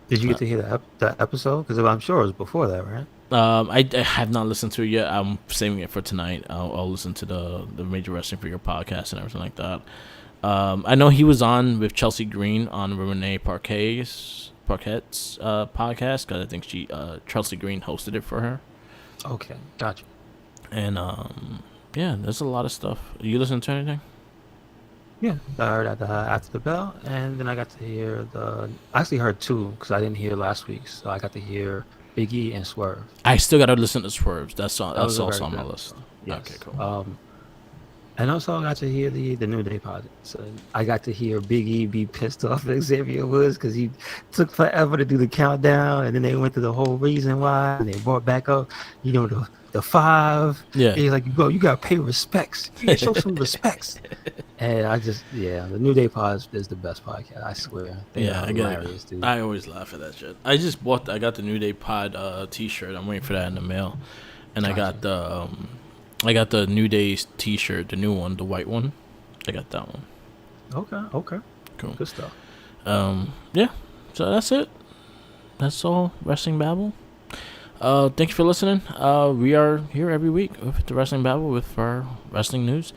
Did you get to hear that episode? Because I'm sure it was before that, right? I have not listened to it yet. I'm saving it for tonight. I'll listen to the Major Wrestling Figure podcast and everything like that. I know he was on with Chelsea Green on Renee Parquet's podcast because I think Chelsea Green hosted it for her. Okay, gotcha. And yeah, there's a lot of stuff. You listen to anything? Yeah, I heard After the Bell, and then I got to hear I actually heard two because I didn't hear last week's, so I got to hear Big E and Swerve. I still got to listen to Swerves. That's also on my list. Yes. Okay, cool. And also, I got to hear the New Day pod. So I got to hear Big E be pissed off at Xavier Woods because he took forever to do the countdown, and then they went through the whole reason why, and they brought back up, the five. Yeah. And he's like, you got to pay respects. You gotta show some respects. And the New Day pod is the best podcast. I swear. They are hilarious, dude. I always laugh at that shit. I got the New Day Pod T-shirt. I'm waiting for that in the mail, and gotcha. I got the New Day's T-shirt, the new one, the white one. I got that one. Okay. Cool. Good stuff. Yeah. So that's it. That's all. Wrestling Babble. Thank you for listening. We are here every week with the Wrestling Babble with our wrestling news,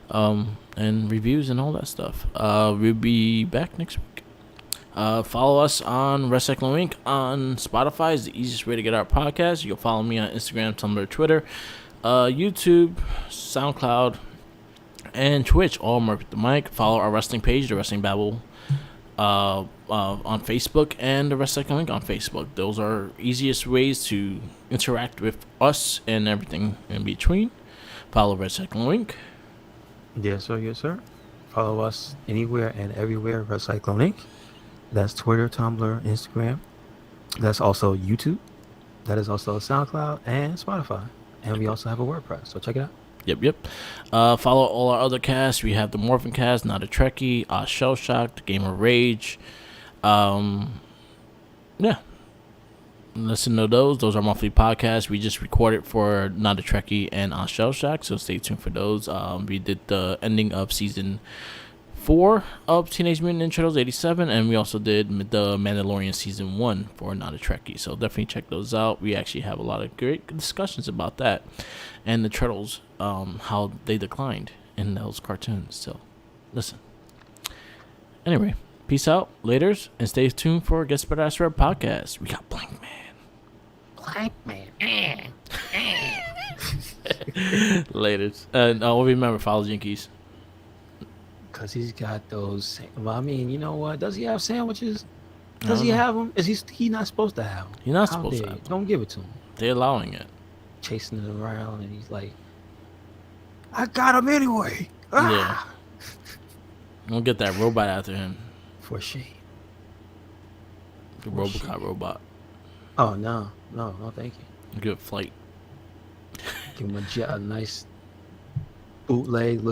and reviews and all that stuff. We'll be back next week. Follow us on Wrestling Inc. on Spotify is the easiest way to get our podcast. You can follow me on Instagram, Tumblr, Twitter, YouTube, SoundCloud, and Twitch. All Mark with the Mic. Follow our wrestling page, the Wrestling Babble, on Facebook, and the Wrestling Link on Facebook. Those are easiest ways to interact with us and everything in between. Follow Wrestling Link. Yes, sir. Follow us anywhere and everywhere, Recycling Inc. That's Twitter, Tumblr, Instagram. That's also YouTube. That is also SoundCloud and Spotify. And we also have a WordPress, so check it out. Yep. Follow all our other casts. We have the Morphin Cast, Not a Trekkie, Shell Shock, The Game of Rage. Yeah. Listen to those. Those are monthly podcasts. We just recorded for Not a Trekkie and Shell Shock, so stay tuned for those. We did the ending of season 4 of Teenage Mutant Ninja Turtles 87, and we also did the Mandalorian season 1 for Not a Trekkie, so definitely check those out. We actually have a lot of great discussions about that and the Turtles, how they declined in those cartoons. So listen. Anyway, peace out, laters, and stay tuned for Guest Better Ass Red podcast. We got Blank Man. Laters. And remember, follow Jinkies. Because he's got those. Well, I mean, you know what? Does he have sandwiches? Does he have them? Is he not supposed to have them? He's not supposed to have them. Don't give it to him. They're allowing it. Chasing it around, and he's like, I got him anyway. Yeah. Don't get that robot after him. For shame. The Robocop robot. Oh, no, thank you. Good flight. Give him a nice bootleg